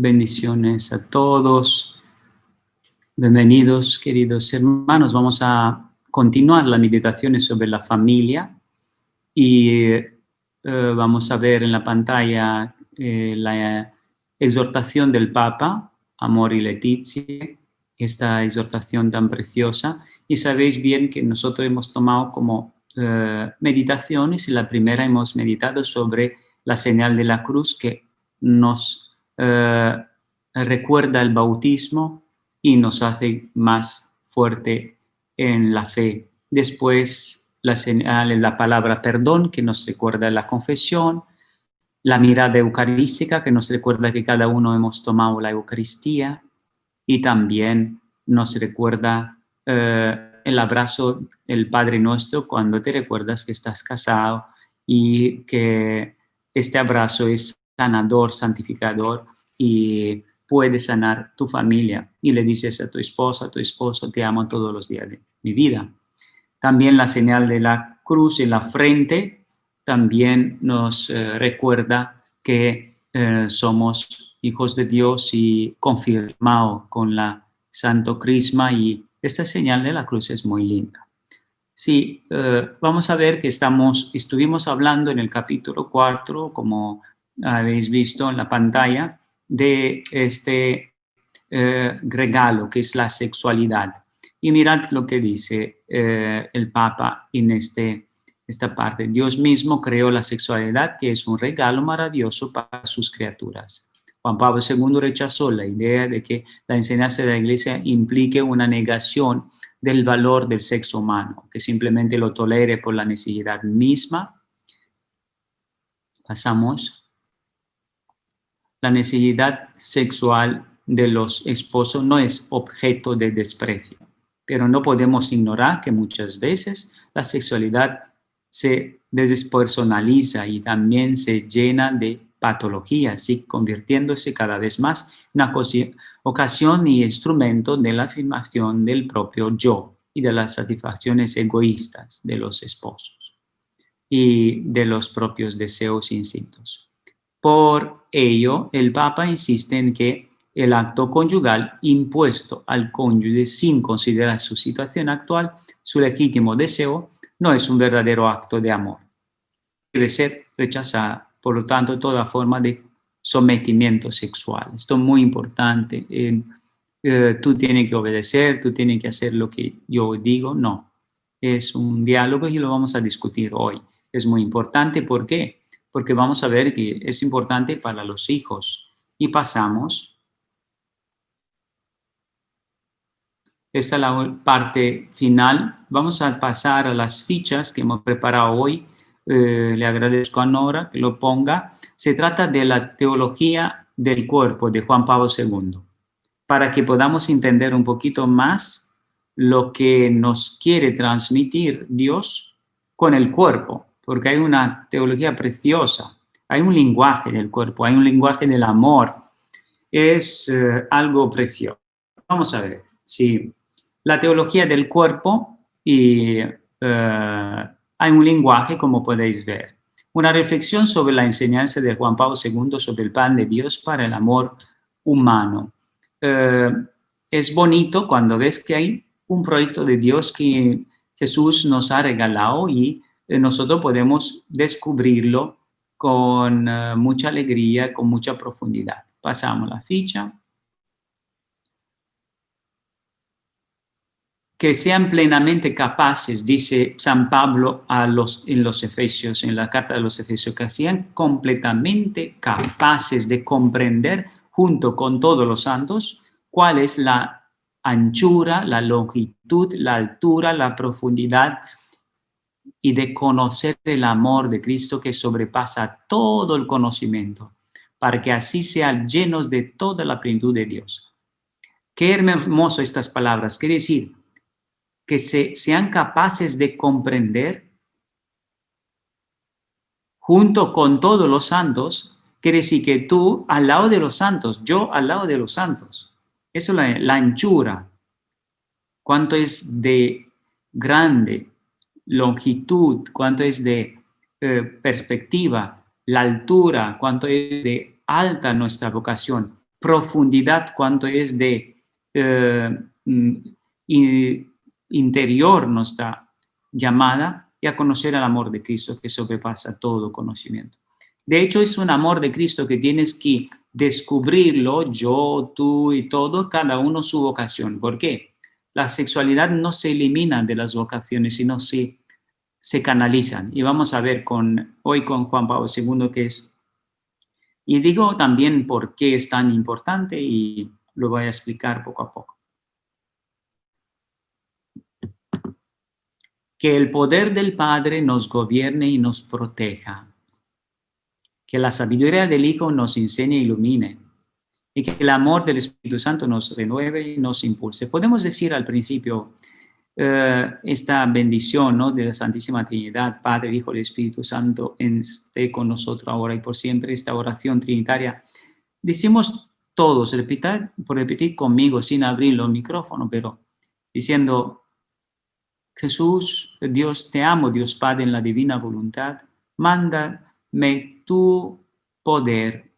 Bendiciones a todos. Bienvenidos, queridos hermanos. Vamos a continuar las meditaciones sobre la familia y vamos a ver en la pantalla la exhortación del Papa, Amor y Leticia, esta exhortación tan preciosa. Y sabéis bien que nosotros hemos tomado como meditaciones y la primera hemos meditado sobre la señal de la cruz que nos recuerda el bautismo y nos hace más fuerte en la fe. Después la palabra perdón que nos recuerda la confesión, la mirada eucarística que nos recuerda que cada uno hemos tomado la Eucaristía y también nos recuerda el abrazo del Padre Nuestro cuando te recuerdas que estás casado y que este abrazo es sanador, santificador y puede sanar tu familia. Y le dices a tu esposa, a tu esposo, te amo todos los días de mi vida. También la señal de la cruz en la frente también nos recuerda que somos hijos de Dios y confirmado con la Santo Crisma, y esta señal de la cruz es muy linda. Sí, vamos a ver que estuvimos hablando en el capítulo 4, como habéis visto en la pantalla, de este regalo que es la sexualidad. Y mirad lo que dice el Papa en esta parte. Dios mismo creó la sexualidad, que es un regalo maravilloso para sus criaturas. Juan Pablo II rechazó la idea de que la enseñanza de la Iglesia implique una negación del valor del sexo humano, que simplemente lo tolere por la necesidad misma. Pasamos. La necesidad sexual de los esposos no es objeto de desprecio, pero no podemos ignorar que muchas veces la sexualidad se despersonaliza y también se llena de patologías, y convirtiéndose cada vez más en una ocasión y instrumento de la afirmación del propio yo y de las satisfacciones egoístas de los esposos y de los propios deseos e instintos. Por ello, el Papa insiste en que el acto conyugal impuesto al cónyuge sin considerar su situación actual, su legítimo deseo, no es un verdadero acto de amor. Debe ser rechazada, por lo tanto, toda forma de sometimiento sexual. Esto es muy importante. Tú tienes que obedecer, tú tienes que hacer lo que yo digo. No, es un diálogo y lo vamos a discutir hoy. Es muy importante. ¿Por qué? Porque vamos a ver que es importante para los hijos. Y pasamos. Esta es la parte final. Vamos a pasar a las fichas que hemos preparado hoy. Le agradezco a Nora que lo ponga. Se trata de la teología del cuerpo de Juan Pablo II, para que podamos entender un poquito más lo que nos quiere transmitir Dios con el cuerpo, porque hay una teología preciosa, hay un lenguaje del cuerpo, hay un lenguaje del amor. Es algo precioso. Vamos a ver si la teología del cuerpo y hay un lenguaje, como podéis ver. Una reflexión sobre la enseñanza de Juan Pablo II sobre el plan de Dios para el amor humano. Es bonito cuando ves que hay un proyecto de Dios que Jesús nos ha regalado y nosotros podemos descubrirlo con mucha alegría, con mucha profundidad. Pasamos la ficha. Que sean plenamente capaces, dice San Pablo en los Efesios, en la carta de los Efesios, que sean completamente capaces de comprender junto con todos los santos cuál es la anchura, la longitud, la altura, la profundidad, y de conocer el amor de Cristo que sobrepasa todo el conocimiento, para que así sean llenos de toda la plenitud de Dios. Qué hermoso estas palabras. Quiere decir que sean capaces de comprender junto con todos los santos. Quiere decir que tú al lado de los santos, yo al lado de los santos. Eso es la anchura. Cuánto es de grande longitud, cuánto es de perspectiva, la altura, cuánto es de alta nuestra vocación. profundidad, cuánto es de interior nuestra llamada, y a conocer el amor de Cristo que sobrepasa todo conocimiento. De hecho, es un amor de Cristo que tienes que descubrirlo, yo, tú y todo, cada uno su vocación. ¿Por qué? La sexualidad no se elimina de las vocaciones, sino se canalizan. Y vamos a ver hoy con Juan Pablo II qué es. Y digo también por qué es tan importante y lo voy a explicar poco a poco. Que el poder del Padre nos gobierne y nos proteja. Que la sabiduría del Hijo nos enseñe e ilumine. Y que el amor del Espíritu Santo nos renueve y nos impulse. Podemos decir al principio esta bendición, ¿no?, de la Santísima Trinidad, Padre, Hijo y Espíritu Santo, esté con nosotros ahora y por siempre, esta oración trinitaria. Decimos todos, repetir conmigo sin abrir los micrófonos, pero diciendo: Jesús, Dios, te amo, Dios Padre, en la divina voluntad, mándame tu poder.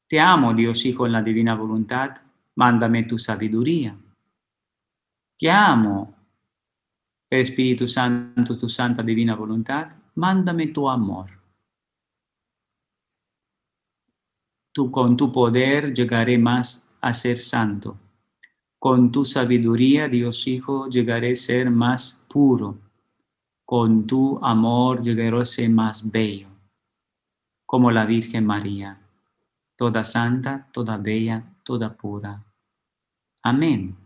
Te amo, Dios Hijo, en la divina voluntad, mándame tu sabiduría. Te amo, Espíritu Santo, tu santa divina voluntad, mándame tu amor. Con tu poder llegaré más a ser santo. Con tu sabiduría, Dios Hijo, llegaré a ser más puro. Con tu amor llegaré a ser más bello, como la Virgen María, toda santa, toda bella, toda pura. Amén.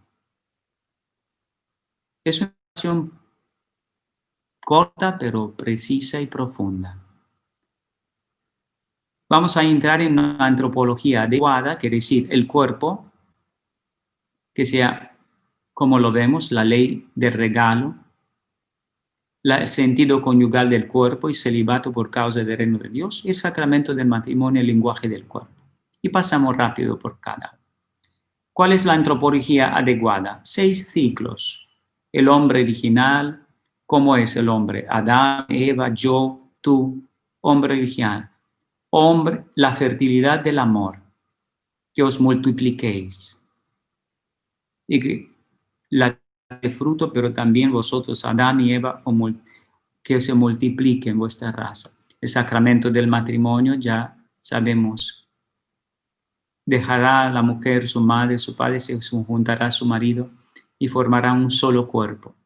Es una oración corta, pero precisa y profunda. Vamos a entrar en una antropología adecuada, quiere decir el cuerpo, que sea, como lo vemos, la ley del regalo, el sentido conyugal del cuerpo y celibato por causa del reino de Dios, y el sacramento del matrimonio, el lenguaje del cuerpo. Y pasamos rápido por cada. ¿Cuál es la antropología adecuada? 6 ciclos. El hombre original. ¿Cómo es el hombre? Adán, Eva, yo, tú, hombre original. Hombre, la fertilidad del amor, que os multipliquéis. Y que la de fruto, pero también vosotros, Adán y Eva, que se multipliquen vuestra raza. El sacramento del matrimonio, ya sabemos, dejará la mujer su madre, su padre, se juntará a su marido y formarán un solo cuerpo.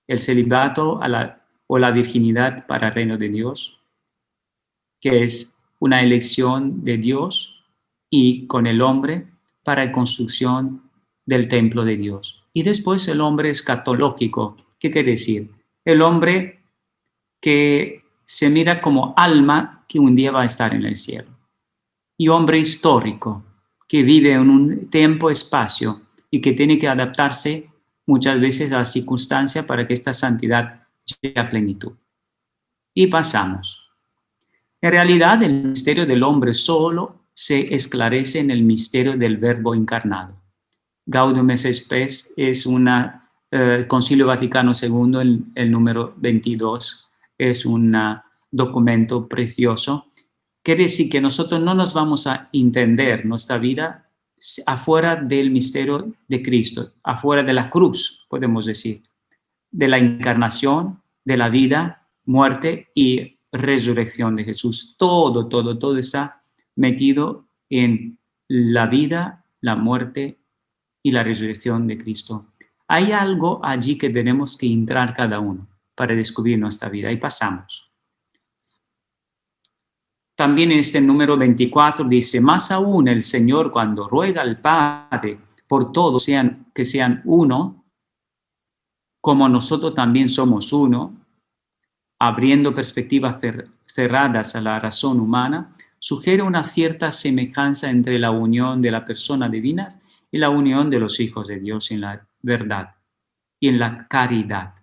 El celibato o la virginidad para el reino de Dios, que es una elección de Dios y con el hombre para la construcción del templo de Dios. Y después el hombre escatológico. ¿Qué quiere decir? El hombre que se mira como alma que un día va a estar en el cielo. Y hombre histórico, que vive en un tiempo-espacio y que tiene que adaptarse muchas veces a la circunstancia para que esta santidad llegue a plenitud. Y pasamos. En realidad, el misterio del hombre solo se esclarece en el misterio del Verbo encarnado. Gaudium et Spes es Concilio Vaticano II, el número 22, es un documento precioso. Quiere decir que nosotros no nos vamos a entender nuestra vida afuera del misterio de Cristo, afuera de la cruz, podemos decir, de la encarnación, de la vida, muerte y resurrección de Jesús. Todo está metido en la vida, la muerte y la resurrección de Cristo. Hay algo allí que tenemos que entrar cada uno para descubrir nuestra vida y pasamos. También en este número 24 dice: más aún el Señor, cuando ruega al Padre por todos que sean uno, como nosotros también somos uno, abriendo perspectivas cerradas a la razón humana, sugiere una cierta semejanza entre la unión de la persona divina y la unión de los hijos de Dios en la verdad y en la caridad.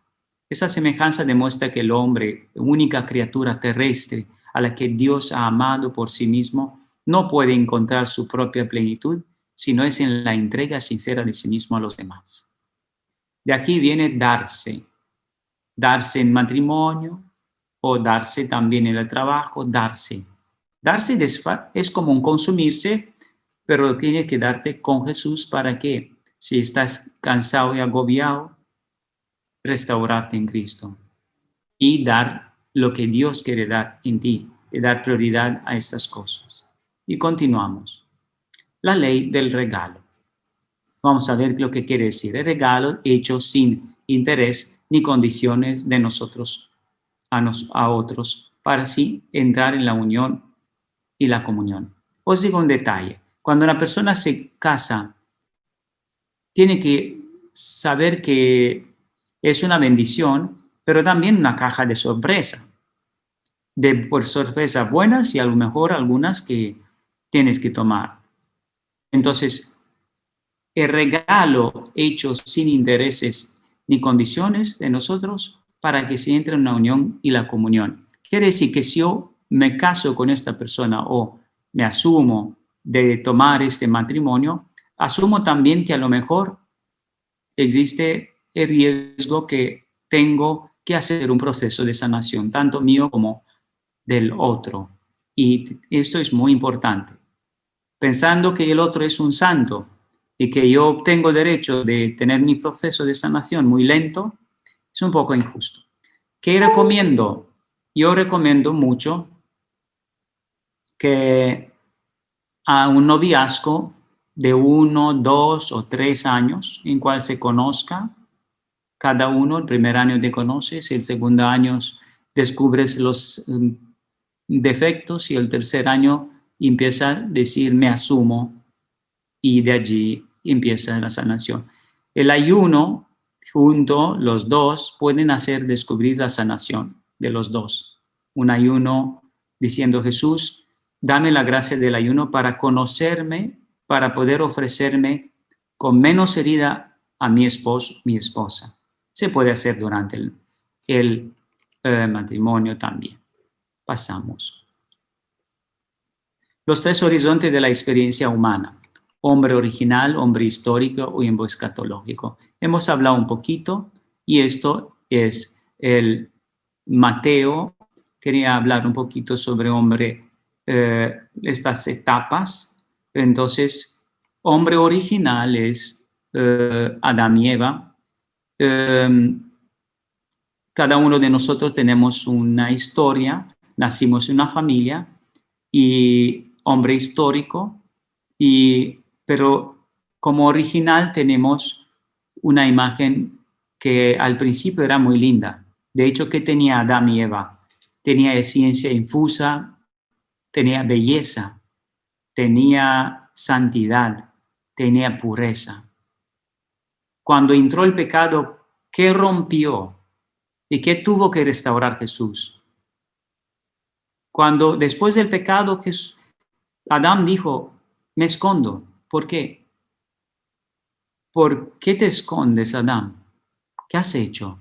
Esa semejanza demuestra que el hombre, única criatura terrestre a la que Dios ha amado por sí mismo, no puede encontrar su propia plenitud si no es en la entrega sincera de sí mismo a los demás. De aquí viene darse en matrimonio o darse también en el trabajo, darse. Darse es como un consumirse, pero tienes que darte con Jesús para que, si estás cansado y agobiado, restaurarte en Cristo y dar lo que Dios quiere dar en ti, y dar prioridad a estas cosas. Y continuamos. La ley del regalo. Vamos a ver lo que quiere decir. El regalo hecho sin interés ni condiciones de nosotros a otros, para así entrar en la unión y la comunión. Os digo un detalle. Cuando una persona se casa, tiene que saber que es una bendición, pero también una caja de sorpresa. De por sorpresas buenas y a lo mejor algunas que tienes que tomar. Entonces, el regalo hecho sin intereses ni condiciones de nosotros para que se entre en una unión y la comunión. Quiere decir que si yo me caso con esta persona o me asumo de tomar este matrimonio, asumo también que a lo mejor existe el riesgo que tengo que hacer un proceso de sanación, tanto mío como del otro. Y esto es muy importante. Pensando que el otro es un santo y que yo tengo derecho de tener mi proceso de sanación muy lento, es un poco injusto. ¿Qué recomiendo? Yo recomiendo mucho que a un noviazgo de 1, 2 o 3 años en cual se conozca cada uno. El primer año te conoces, el segundo año descubres los defectos y el tercer año empieza a decir me asumo y de allí empieza la sanación. El ayuno, junto los dos, pueden hacer descubrir la sanación de los dos. Un ayuno diciendo Jesús, dame la gracia del ayuno para conocerme, para poder ofrecerme con menos herida a mi esposo, mi esposa. Se puede hacer durante el matrimonio también. Pasamos. Los tres horizontes de la experiencia humana: hombre original, hombre histórico o hombre escatológico. Hemos hablado un poquito y esto es el Mateo. Quería hablar un poquito sobre hombre, estas etapas. Entonces, hombre original es Adán y Eva. Cada uno de nosotros tenemos una historia, nacimos en una familia y hombre histórico, pero como original tenemos una imagen que al principio era muy linda. De hecho, ¿qué tenía Adán y Eva? Tenía esencia infusa, tenía belleza, tenía santidad, tenía pureza. Cuando entró el pecado, ¿qué rompió? ¿Y qué tuvo que restaurar Jesús? Cuando después del pecado, Adán dijo, me escondo. ¿Por qué? ¿Por qué te escondes, Adán? ¿Qué has hecho?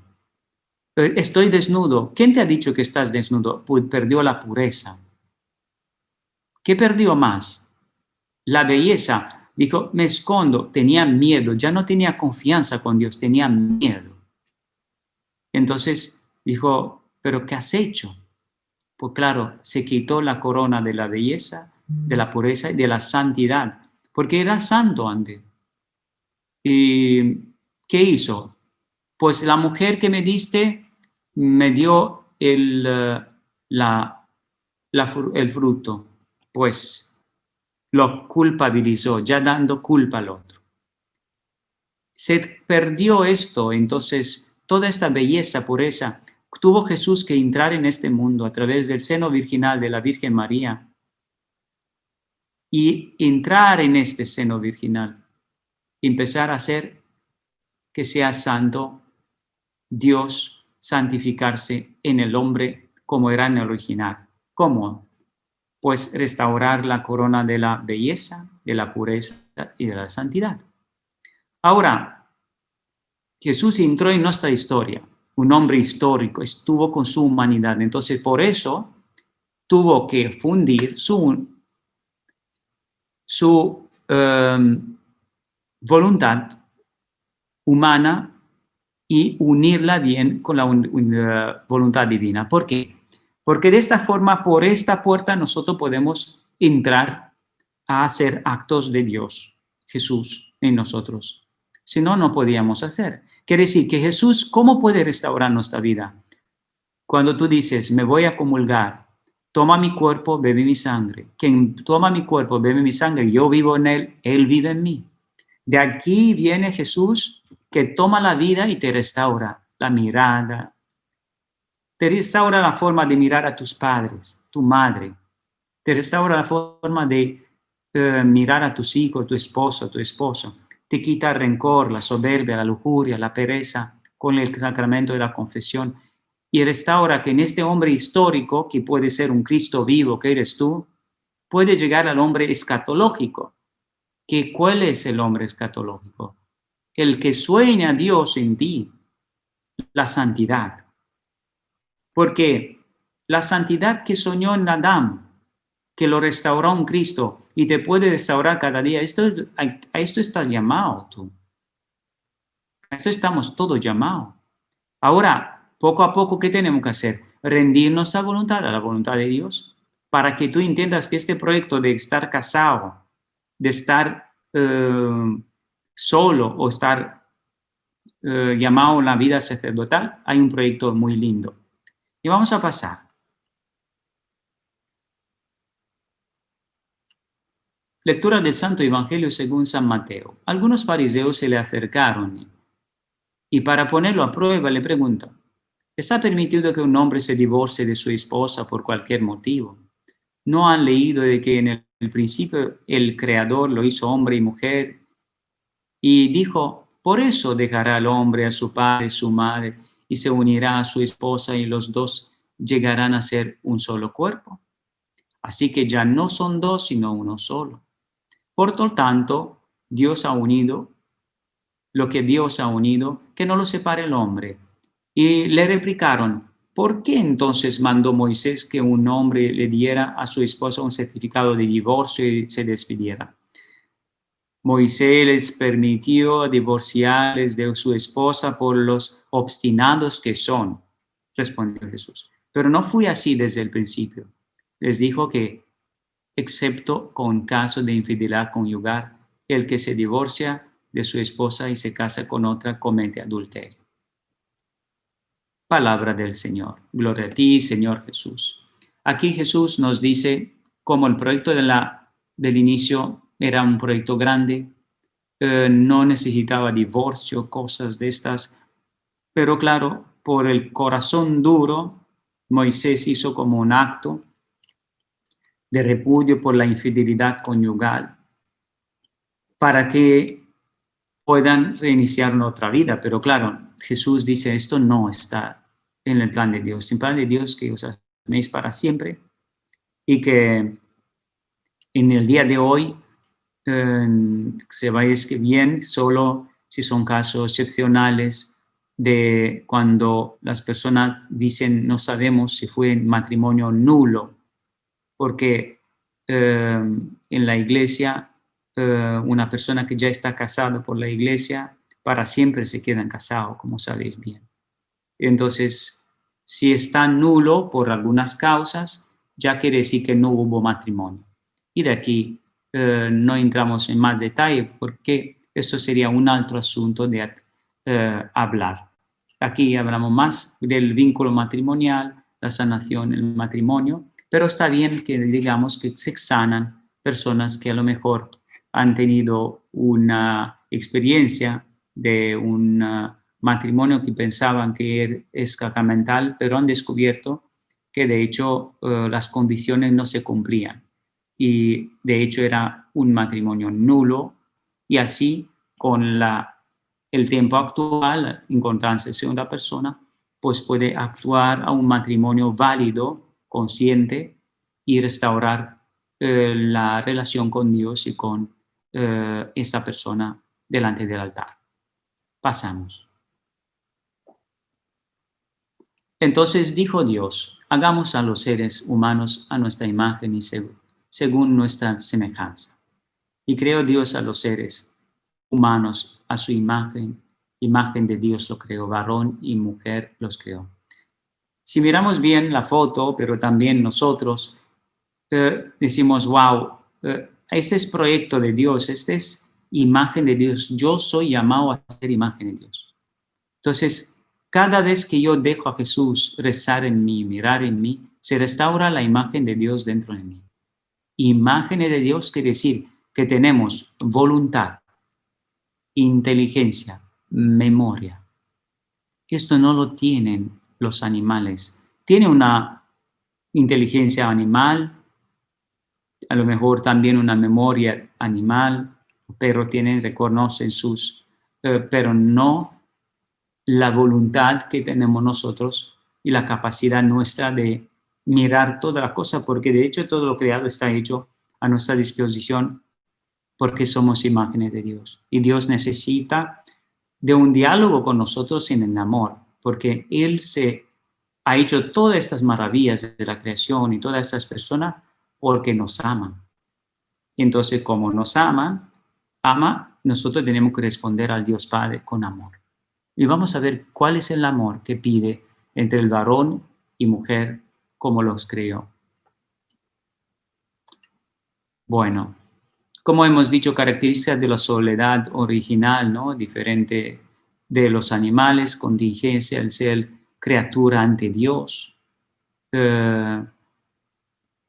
Estoy desnudo. ¿Quién te ha dicho que estás desnudo? Pues perdió la pureza. ¿Qué perdió más? La belleza. Dijo, me escondo. Tenía miedo. Ya no tenía confianza con Dios. Tenía miedo. Entonces dijo, ¿pero qué has hecho? Pues claro, se quitó la corona de la belleza, de la pureza y de la santidad, porque era santo antes. ¿Y qué hizo? Pues la mujer que me diste me dio el fruto, pues lo culpabilizó, ya dando culpa al otro. Se perdió esto, entonces toda esta belleza, pureza, tuvo Jesús que entrar en este mundo a través del seno virginal de la Virgen María y entrar en este seno virginal, empezar a hacer que sea santo Dios, santificarse en el hombre como era en el original. ¿Cómo? Pues restaurar la corona de la belleza, de la pureza y de la santidad. Ahora, Jesús entró en nuestra historia, un hombre histórico, estuvo con su humanidad, entonces por eso tuvo que fundir su voluntad humana y unirla bien con la voluntad divina. ¿Por qué? Porque de esta forma, por esta puerta, nosotros podemos entrar a hacer actos de Dios, Jesús, en nosotros. Si no, no podíamos hacer. Quiere decir que Jesús, ¿cómo puede restaurar nuestra vida? Cuando tú dices, me voy a comulgar, toma mi cuerpo, bebe mi sangre. Quien toma mi cuerpo, bebe mi sangre, yo vivo en él vive en mí. De aquí viene Jesús que toma la vida y te restaura la mirada, te restaura la forma de mirar a tus padres, tu madre, te restaura la forma de mirar a tus hijos, tu esposo, tu esposo, te quita el rencor, la soberbia, la lujuria, la pereza con el sacramento de la confesión y restaura que en este hombre histórico, que puede ser un Cristo vivo que eres tú, puede llegar al hombre escatológico. ¿Que cuál es el hombre escatológico? El que sueña a Dios en ti, la santidad. Porque la santidad que soñó en Adán, que lo restauró en Cristo y te puede restaurar cada día, a esto estás llamado tú. A esto estamos todos llamados. Ahora, poco a poco, ¿qué tenemos que hacer? Rendirnos a la voluntad de Dios, para que tú entiendas que este proyecto de estar casado, de estar solo o estar llamado a la vida sacerdotal, hay un proyecto muy lindo. Y vamos a pasar. Lectura del Santo Evangelio según San Mateo. Algunos fariseos se le acercaron y para ponerlo a prueba le preguntan, ¿está permitido que un hombre se divorcie de su esposa por cualquier motivo? ¿No han leído de que en el principio el Creador lo hizo hombre y mujer? Y dijo, por eso dejará el hombre a su padre y su madre y se unirá a su esposa y los dos llegarán a ser un solo cuerpo. Así que ya no son dos, sino uno solo. Por lo tanto, Dios ha unido lo que Dios ha unido, que no lo separe el hombre. Y le replicaron, ¿por qué entonces mandó Moisés que un hombre le diera a su esposa un certificado de divorcio y se despidiera? Moisés les permitió divorciarles de su esposa por los obstinados que son, respondió Jesús. Pero no fue así desde el principio. Les dijo que, excepto con caso de infidelidad conyugal, el que se divorcia de su esposa y se casa con otra comete adulterio. Palabra del Señor. Gloria a ti, Señor Jesús. Aquí Jesús nos dice cómo el proyecto del inicio era un proyecto grande, no necesitaba divorcio, cosas de estas, pero claro, por el corazón duro, Moisés hizo como un acto de repudio por la infidelidad conyugal para que puedan reiniciar otra vida. Pero claro, Jesús dice, esto no está en el plan de Dios. En el plan de Dios que os améis para siempre y que en el día de hoy sepáis que bien, solo si son casos excepcionales de cuando las personas dicen no sabemos si fue matrimonio nulo, porque en la iglesia una persona que ya está casada por la iglesia para siempre se quedan casados, como sabéis bien. Entonces, si está nulo por algunas causas, ya quiere decir que no hubo matrimonio. Y de aquí no entramos en más detalle porque esto sería un otro asunto de hablar. Aquí hablamos más del vínculo matrimonial, la sanación, el matrimonio, pero está bien que digamos que se sanan personas que a lo mejor han tenido una experiencia de un matrimonio que pensaban que es sacramental, pero han descubierto que de hecho las condiciones no se cumplían y de hecho era un matrimonio nulo y así con el tiempo actual, encontrarse segunda persona, pues puede actuar a un matrimonio válido, consciente y restaurar la relación con Dios y con esta persona delante del altar. Pasamos. Entonces dijo Dios, hagamos a los seres humanos a nuestra imagen y según nuestra semejanza. Y creó Dios a los seres humanos a su imagen, imagen de Dios lo creó, varón y mujer los creó. Si miramos bien la foto, pero también nosotros, decimos, wow, este es proyecto de Dios, este es imagen de Dios. Yo soy llamado a ser imagen de Dios. Entonces, cada vez que yo dejo a Jesús rezar en mí, mirar en mí, se restaura la imagen de Dios dentro de mí. Imagen de Dios quiere decir que tenemos voluntad, inteligencia, memoria. Esto no lo tienen los animales. Tiene una inteligencia animal, a lo mejor también una memoria animal, pero reconocen sus, pero no la voluntad que tenemos nosotros y la capacidad nuestra de mirar toda la cosa, porque de hecho todo lo creado está hecho a nuestra disposición porque somos imágenes de Dios. Y Dios necesita de un diálogo con nosotros en el amor, porque Él se ha hecho todas estas maravillas de la creación y todas estas personas porque nos aman. Entonces, como nos ama, nosotros tenemos que responder al Dios Padre con amor. Y vamos a ver cuál es el amor que pide entre el varón y mujer como los creó. Bueno, como hemos dicho, características de la soledad original, ¿no? Diferente de los animales, contingencia, el ser criatura ante Dios. Quiere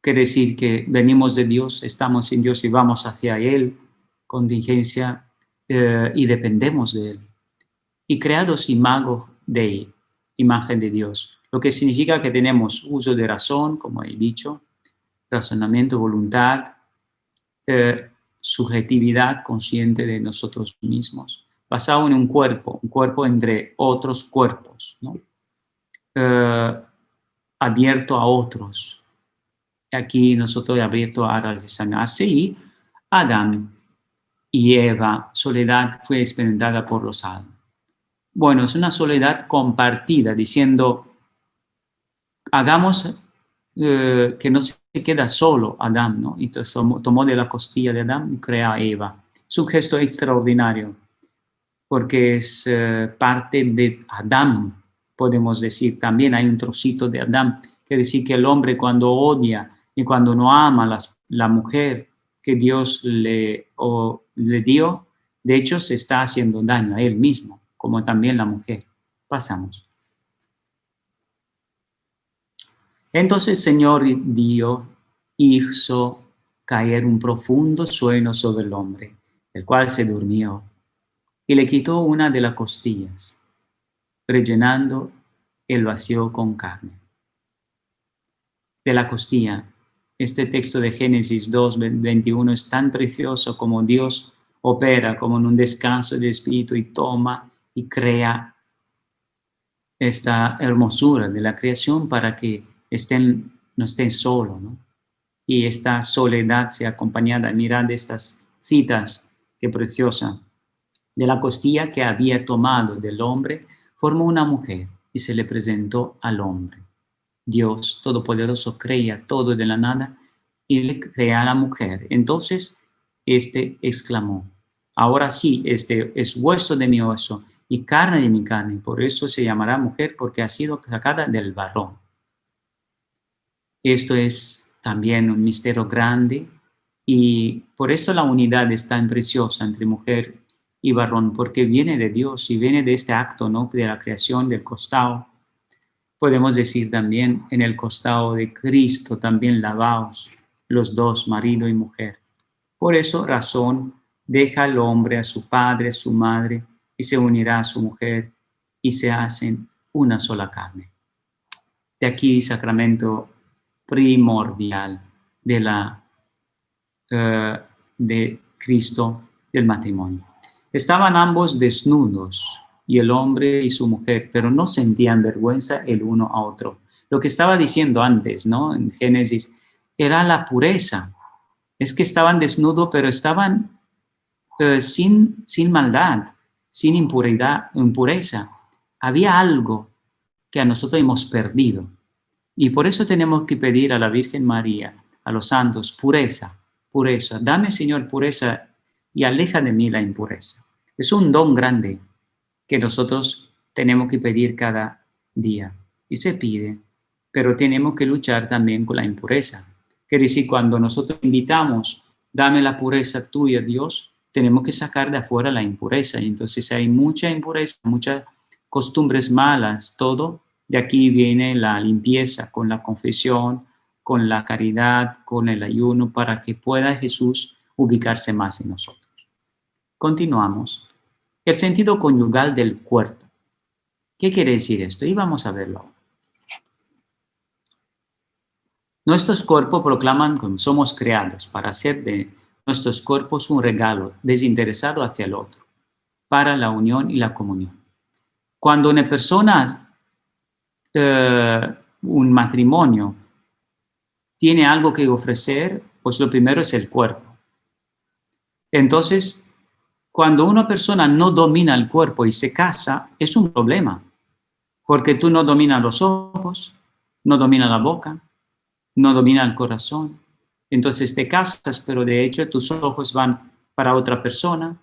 decir que venimos de Dios, estamos en Dios y vamos hacia Él, contingencia, y dependemos de Él. Y creados imago Dei, imagen de Dios, lo que significa que tenemos uso de razón, como he dicho, razonamiento, voluntad, subjetividad consciente de nosotros mismos, basado en un cuerpo entre otros cuerpos, ¿no? Abierto a otros. Aquí nosotros abierto a relacionarse y Adán y Eva, soledad fue experimentada por los almas. Bueno, es una soledad compartida, diciendo, hagamos que no se queda solo Adán, ¿no? Entonces tomó de la costilla de Adán y crea a Eva. Es un gesto extraordinario, porque es parte de Adán, podemos decir. También hay un trocito de Adán. Quiere decir que el hombre cuando odia y cuando no ama a la mujer que Dios le dio, de hecho se está haciendo daño a él mismo, como también la mujer. Pasamos. Entonces el Señor Dios hizo caer un profundo sueño sobre el hombre, el cual se durmió, y le quitó una de las costillas, rellenando el vacío con carne. De la costilla, este texto de Génesis 2:21 es tan precioso como Dios opera como en un descanso del espíritu y toma y crea esta hermosura de la creación para que no estén solos, ¿no? Y esta soledad sea acompañada, mirad estas citas, qué preciosa. De la costilla que había tomado del hombre, formó una mujer y se le presentó al hombre. Dios Todopoderoso crea todo de la nada y le crea a la mujer. Entonces, exclamó, ahora sí, este es hueso de mi hueso y carne de mi carne, por eso se llamará mujer, porque ha sido sacada del varón. Esto es también un misterio grande y por eso la unidad es tan preciosa entre mujer y varón, porque viene de Dios y viene de este acto, ¿no? De la creación del costado. Podemos decir también en el costado de Cristo, también lavaos los dos, marido y mujer. Por eso razón deja el hombre a su padre, a su madre, y se unirá a su mujer, y se hacen una sola carne. De aquí el sacramento primordial de Cristo del matrimonio. Estaban ambos desnudos, y el hombre y su mujer, pero no sentían vergüenza el uno a otro. Lo que estaba diciendo antes, ¿no? En Génesis, era la pureza. Es que estaban desnudos, pero estaban sin maldad, sin impureza. Había algo que a nosotros hemos perdido. Y por eso tenemos que pedir a la Virgen María, a los santos, pureza, pureza. Dame, Señor, pureza y aleja de mí la impureza. Es un don grande que nosotros tenemos que pedir cada día. y se pide, pero tenemos que luchar también con la impureza. Quiere decir, cuando nosotros invitamos, dame la pureza tuya, Dios, tenemos que sacar de afuera la impureza. Y entonces hay mucha impureza, muchas costumbres malas, todo. De aquí viene la limpieza con la confesión, con la caridad, con el ayuno, para que pueda Jesús ubicarse más en nosotros. Continuamos. El sentido conyugal del cuerpo. ¿Qué quiere decir esto? Y vamos a verlo. Nuestros cuerpos proclaman que somos creados para hacer de nuestros cuerpos un regalo desinteresado hacia el otro, para la unión y la comunión. Cuando una persona, un matrimonio, tiene algo que ofrecer, pues lo primero es el cuerpo. Entonces, cuando una persona no domina el cuerpo y se casa, es un problema, porque tú no dominas los ojos, no dominas la boca, no dominas el corazón. Entonces te casas, pero de hecho tus ojos van para otra persona,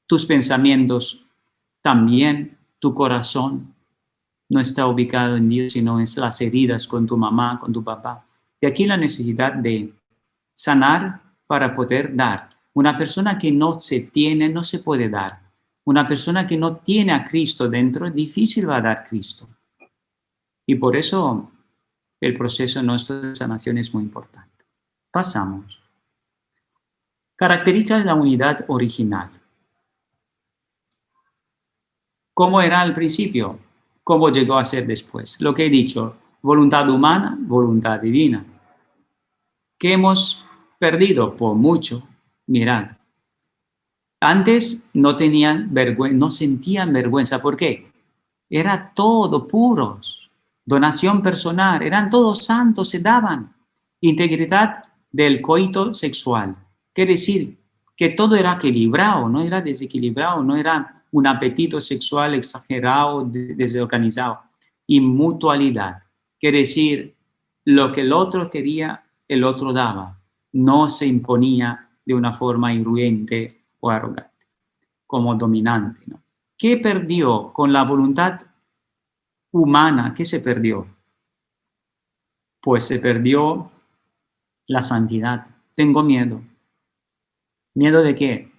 tus pensamientos también, tu corazón no está ubicado en Dios, sino en las heridas con tu mamá, con tu papá. De aquí la necesidad de sanar para poder dar. Una persona que no se tiene, no se puede dar. Una persona que no tiene a Cristo dentro, difícil va a dar Cristo. Y por eso el proceso nuestro de sanación es muy importante. Pasamos. Características de la unidad original. ¿Cómo era al principio? ¿Cómo llegó a ser después? Lo que he dicho, voluntad humana, voluntad divina. ¿Qué hemos perdido? Por mucho. Mirad. Antes no tenían vergüenza, no sentían vergüenza. ¿Por qué? Era todo puros. Donación personal. Eran todos santos, se daban. Integridad del coito sexual. Quiere decir que todo era equilibrado, no era desequilibrado, no era un apetito sexual exagerado, desorganizado. Y mutualidad. Quiere decir, lo que el otro quería, el otro daba. No se imponía de una forma irruente o arrogante, como dominante, ¿no? ¿Qué perdió con la voluntad humana? ¿Qué se perdió? Pues se perdió la santidad. Tengo miedo. ¿Miedo de qué?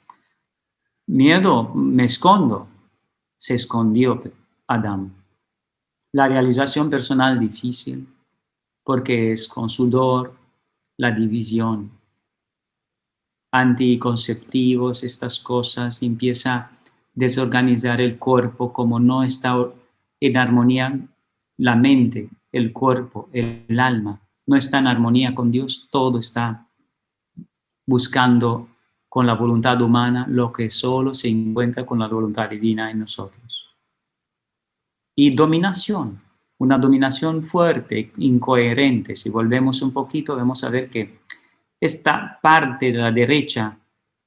Miedo, me escondo. Se escondió Adán. La realización personal difícil, porque es con sudor, la división, anticonceptivos, estas cosas, empieza a desorganizar el cuerpo, como no está en armonía la mente, el cuerpo, el alma, no está en armonía con Dios, todo está buscando con la voluntad humana lo que solo se encuentra con la voluntad divina en nosotros. Y dominación, una dominación fuerte, incoherente. Si volvemos un poquito, vamos a ver que esta parte de la derecha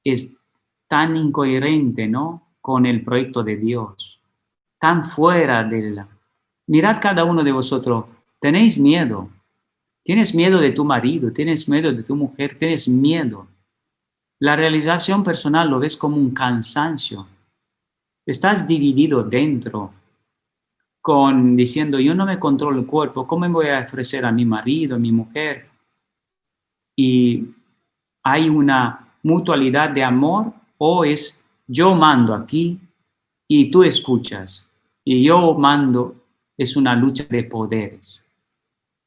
es tan incoherente, ¿no?, con el proyecto de Dios, tan fuera de la... Mirad cada uno de vosotros, tenéis miedo, tienes miedo de tu marido, tienes miedo de tu mujer, tienes miedo. La realización personal lo ves como un cansancio. Estás dividido dentro, diciendo, yo no me controlo el cuerpo, ¿cómo me voy a ofrecer a mi marido, a mi mujer? Y hay una mutualidad de amor, o es yo mando aquí y tú escuchas, y yo mando. Es una lucha de poderes,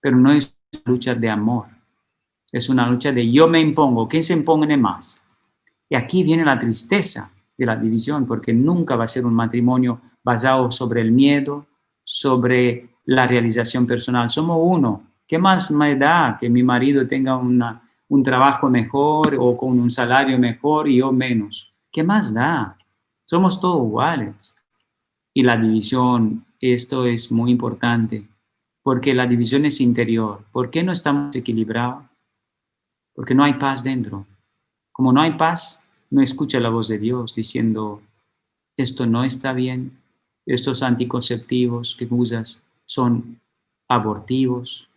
pero no es una lucha de amor, es una lucha de yo me impongo, ¿quién se impone más? Y aquí viene la tristeza de la división, porque nunca va a ser un matrimonio basado sobre el miedo, sobre la realización personal. Somos uno. ¿Qué más me da que mi marido tenga un trabajo mejor o con un salario mejor y yo menos? ¿Qué más da? Somos todos iguales. Y la división, esto es muy importante, porque la división es interior. ¿Por qué no estamos equilibrados? Porque no hay paz dentro. Como no hay paz, no escucha la voz de Dios diciendo, esto no está bien, estos anticonceptivos que usas son abortivos,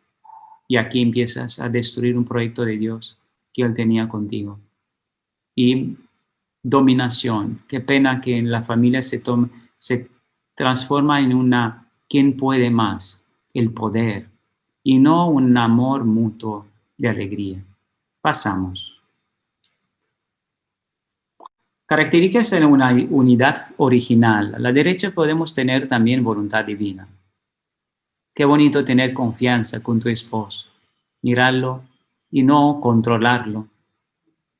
y aquí empiezas a destruir un proyecto de Dios que Él tenía contigo. Y dominación, qué pena que en la familia se transforma en una ¿quién puede más? el poder y no un amor mutuo de alegría. Pasamos. Características de una unidad original. A la derecha podemos tener también voluntad divina. Qué bonito tener confianza con tu esposo, mirarlo y no controlarlo.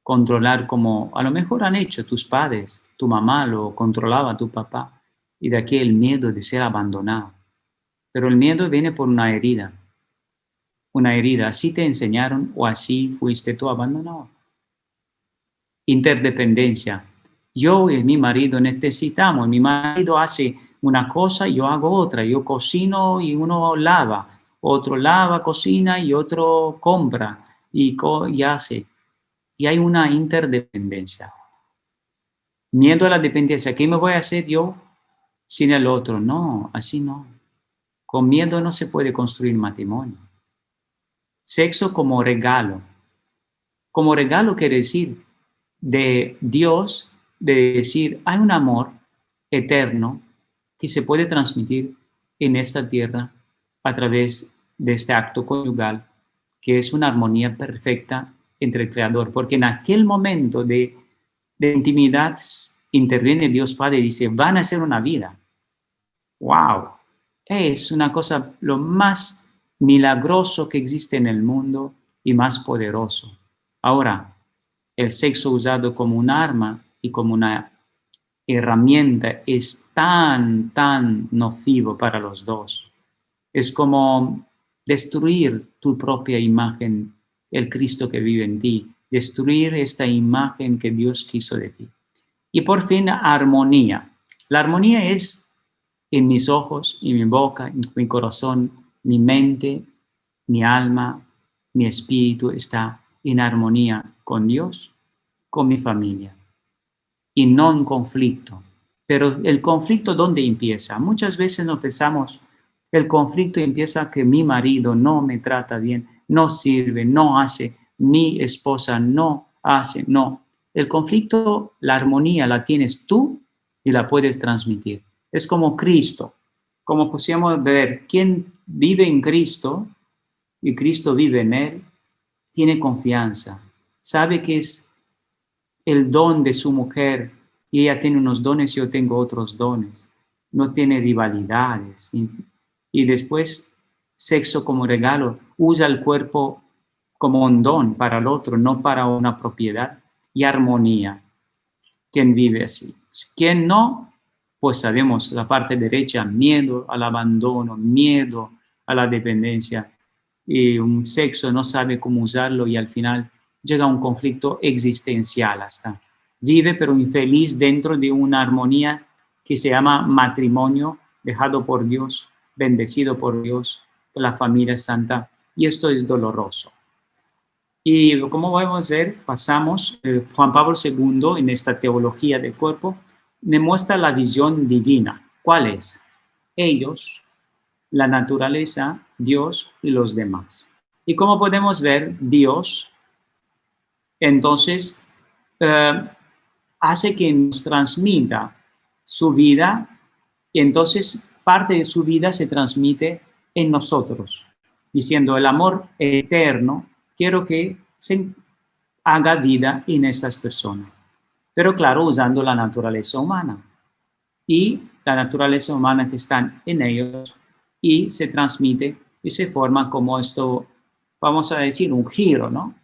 Controlar como a lo mejor han hecho tus padres, tu mamá lo controlaba a tu papá, y de aquí el miedo de ser abandonado. Pero el miedo viene por una herida. Una herida, así te enseñaron o así fuiste tú abandonado. Interdependencia. Yo y mi marido necesitamos, mi marido hace una cosa y yo hago otra, yo cocino y uno lava, otro lava, cocina y otro compra y hace. Y hay una interdependencia. Miedo a la dependencia. ¿Qué me voy a hacer yo sin el otro? No, así no. Con miedo no se puede construir matrimonio. Sexo como regalo. Como regalo quiere decir de Dios, de decir, hay un amor eterno que se puede transmitir en esta tierra a través de este acto conyugal, que es una armonía perfecta entre el Creador, porque en aquel momento de intimidad interviene Dios Padre y dice, van a ser una vida. ¡Wow! Es una cosa lo más milagroso que existe en el mundo y más poderoso. Ahora, el sexo usado como un arma y como una herramienta es tan nocivo para los dos. Es como destruir tu propia imagen, el Cristo que vive en ti, destruir esta imagen que Dios quiso de ti. Y por fin, armonía. La armonía es en mis ojos, en mi boca, en mi corazón, mi mente, mi alma, mi espíritu está en armonía con Dios, con mi familia y no en conflicto. Pero el conflicto, ¿dónde empieza? Muchas veces nos pensamos, el conflicto empieza que mi marido no me trata bien, no sirve, no hace, mi esposa no hace, no. El conflicto, la armonía la tienes tú y la puedes transmitir. Es como Cristo, como pusimos ver, quien vive en Cristo y Cristo vive en él, tiene confianza, sabe que es el don de su mujer y ella tiene unos dones y yo tengo otros dones. No tiene rivalidades. Y después, sexo como regalo, usa el cuerpo como un don para el otro, no para una propiedad. Y armonía. ¿Quién vive así? ¿Quién no? Pues sabemos la parte derecha, miedo al abandono, miedo a la dependencia. Y un sexo no sabe cómo usarlo y al final llega a un conflicto existencial hasta. Vive pero infeliz dentro de una armonía que se llama matrimonio, dejado por Dios, bendecido por Dios, la familia santa. Y esto es doloroso. Y como podemos ver, pasamos, Juan Pablo II en esta teología del cuerpo, demuestra la visión divina. ¿Cuál es? Ellos, la naturaleza, Dios y los demás. Y como podemos ver, Dios, entonces, hace que nos transmita su vida y entonces parte de su vida se transmite en nosotros, diciendo el amor eterno, quiero que se haga vida en estas personas. Pero claro, usando la naturaleza humana y la naturaleza humana que está en ellos y se transmite y se forma como esto, vamos a decir, un giro, ¿no?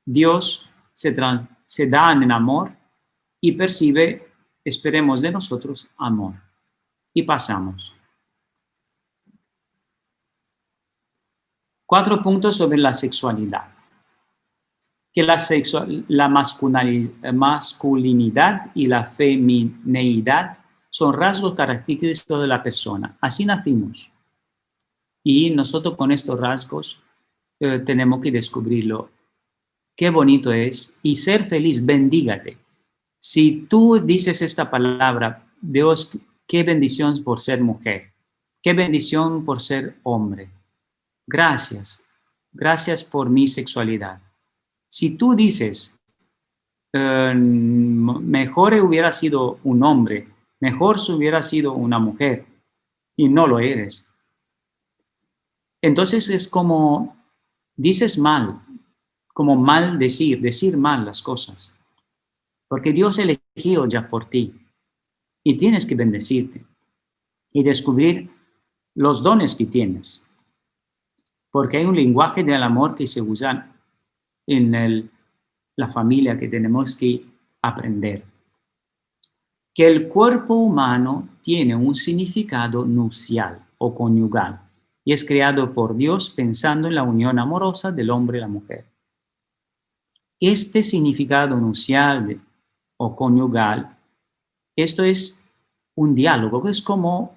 Dios se da en amor y percibe, esperemos de nosotros, amor. Y pasamos. 4 puntos sobre la sexualidad. Que la masculinidad y la femineidad son rasgos característicos de la persona. Así nacimos. Y nosotros con estos rasgos tenemos que descubrirlo. Qué bonito es. Y ser feliz, bendígate. Si tú dices esta palabra, Dios, qué bendición por ser mujer. Qué bendición por ser hombre. Gracias. Gracias por mi sexualidad. Si tú dices, mejor hubiera sido un hombre, mejor si hubiera sido una mujer, y no lo eres, Entonces es como dices mal, como mal decir mal las cosas, porque Dios eligió ya por ti y tienes que bendecirte y descubrir los dones que tienes, porque hay un lenguaje del amor que se usa en la familia que tenemos que aprender. Que el cuerpo humano tiene un significado nupcial o conyugal y es creado por Dios pensando en la unión amorosa del hombre y la mujer. Este significado nupcial o conyugal, esto es un diálogo, es como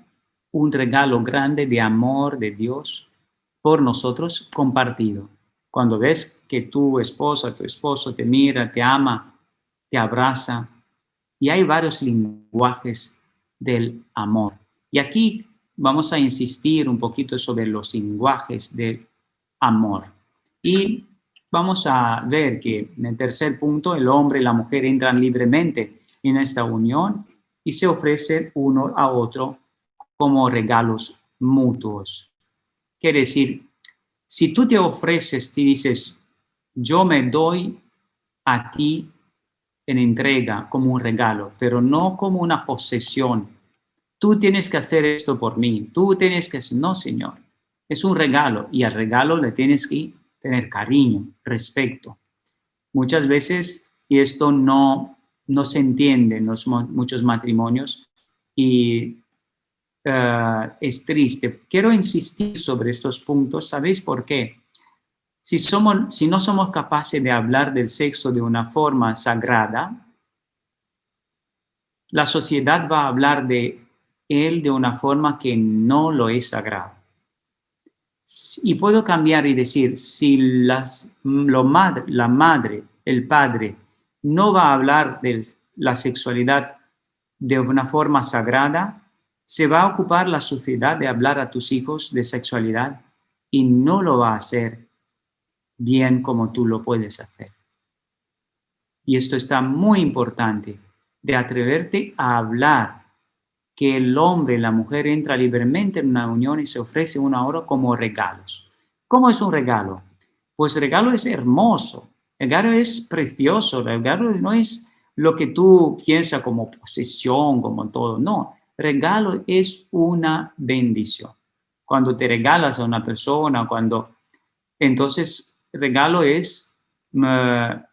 un regalo grande de amor de Dios por nosotros compartido. Cuando ves que tu esposa, tu esposo te mira, te ama, te abraza, y hay varios lenguajes del amor. Y aquí vamos a insistir un poquito sobre los lenguajes del amor. Y vamos a ver que en el tercer punto el hombre y la mujer entran libremente en esta unión y se ofrecen uno a otro como regalos mutuos. Quiere decir, si tú te ofreces, te dices, yo me doy a ti en entrega como un regalo, pero no como una posesión. Tú tienes que hacer esto por mí, tú tienes que hacer, no, Señor, es un regalo y al regalo le tienes que tener cariño, respeto. Muchas veces, y esto no se entiende en muchos matrimonios y es triste. Quiero insistir sobre estos puntos, ¿sabéis por qué? Si no somos capaces de hablar del sexo de una forma sagrada, la sociedad va a hablar de él de una forma que no lo es sagrado. Y puedo cambiar y decir, si la madre, el padre, no va a hablar de la sexualidad de una forma sagrada, se va a ocupar la sociedad de hablar a tus hijos de sexualidad y no lo va a hacer bien como tú lo puedes hacer. Y esto está muy importante, de atreverte a hablar que el hombre y la mujer entran libremente en una unión y se ofrece uno a otro como regalos. ¿Cómo es un regalo? Pues el regalo es hermoso, el regalo es precioso, el regalo no es lo que tú piensas como posesión, como todo, no, regalo es una bendición. Cuando te regalas a una persona, entonces regalo es una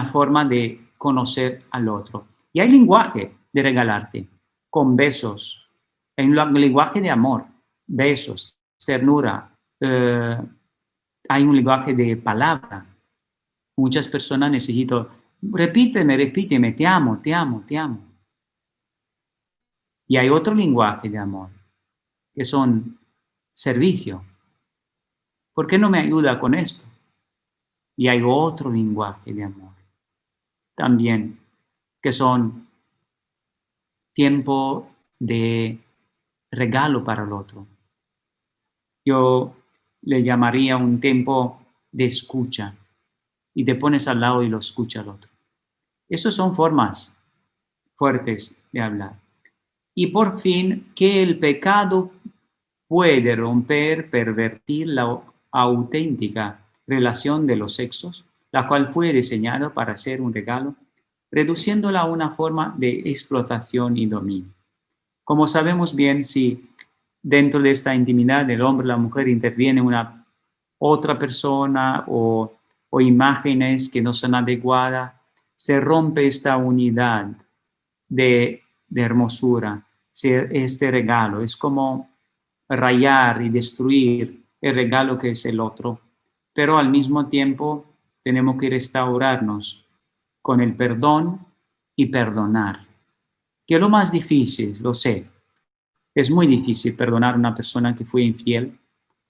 forma de conocer al otro. Y hay lenguaje de regalarte, con besos. Hay un lenguaje de amor, besos, ternura. Hay un lenguaje de palabra. Muchas personas necesitan, repíteme, te amo, te amo, te amo. Y hay otro lenguaje de amor, que son servicio. ¿Por qué no me ayuda con esto? Y hay otro lenguaje de amor también, que son tiempo de regalo para el otro. Yo le llamaría un tiempo de escucha y te pones al lado y lo escucha al otro. Esas son formas fuertes de hablar. Y por fin, que el pecado puede romper, pervertir la auténtica relación de los sexos, la cual fue diseñada para ser un regalo, reduciéndola a una forma de explotación y dominio. Como sabemos bien, si dentro de esta intimidad del hombre y la mujer interviene una otra persona o imágenes que no son adecuadas, se rompe esta unidad de hermosura, este regalo. Es como rayar y destruir el regalo que es el otro. Pero al mismo tiempo tenemos que restaurarnos con el perdón y perdonar. Que es lo más difícil, lo sé. Es muy difícil perdonar a una persona que fue infiel,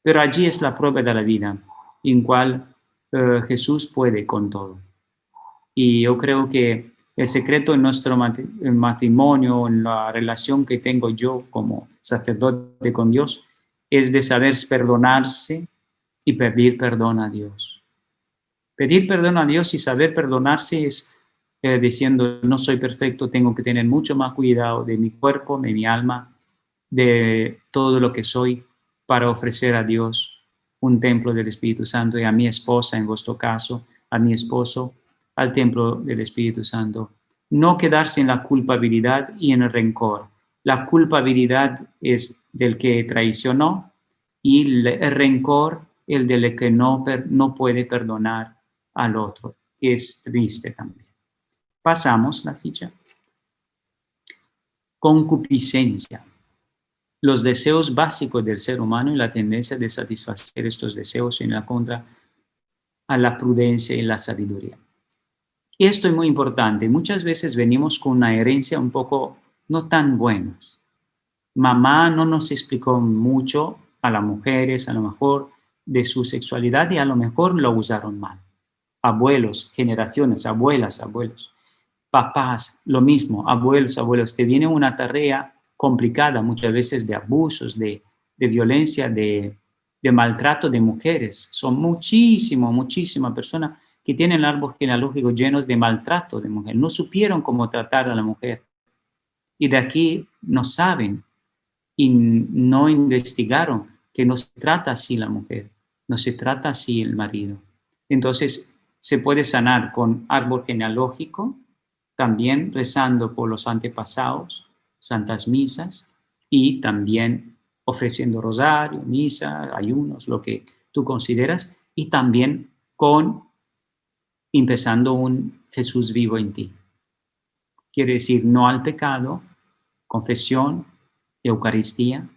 pero allí es la prueba de la vida, en cual Jesús puede con todo. Y yo creo que el secreto en nuestro matrimonio, en la relación que tengo yo como sacerdote con Dios, es de saber perdonarse y pedir perdón a Dios. Pedir perdón a Dios y saber perdonarse es diciendo, no soy perfecto, tengo que tener mucho más cuidado de mi cuerpo, de mi alma, de todo lo que soy para ofrecer a Dios un templo del Espíritu Santo y a mi esposa, en vuestro caso, a mi esposo, al templo del Espíritu Santo. No quedarse en la culpabilidad y en el rencor. La culpabilidad es del que traicionó y el rencor el del que no puede perdonar al otro. Es triste también. Pasamos la ficha. Concupiscencia. Los deseos básicos del ser humano y la tendencia de satisfacer estos deseos en la contra a la prudencia y la sabiduría. Esto es muy importante. Muchas veces venimos con una herencia un poco no tan buenas. Mamá no nos explicó mucho a las mujeres, a lo mejor, de su sexualidad y a lo mejor lo usaron mal. Abuelos, generaciones, abuelas, abuelos. Papás, lo mismo, abuelos, abuelos. Te viene una tarea complicada muchas veces de abusos, de violencia, de maltrato de mujeres. Son muchísimas personas que tienen el árbol genealógico llenos de maltrato de mujer. No supieron cómo tratar a la mujer. Y de aquí no saben y no investigaron que no se trata así la mujer, no se trata así el marido. Entonces, se puede sanar con árbol genealógico, también rezando por los antepasados, santas misas, y también ofreciendo rosario, misa, ayunos, lo que tú consideras, y también con empezando un Jesús vivo en ti. Quiere decir no al pecado, confesión, Eucaristía.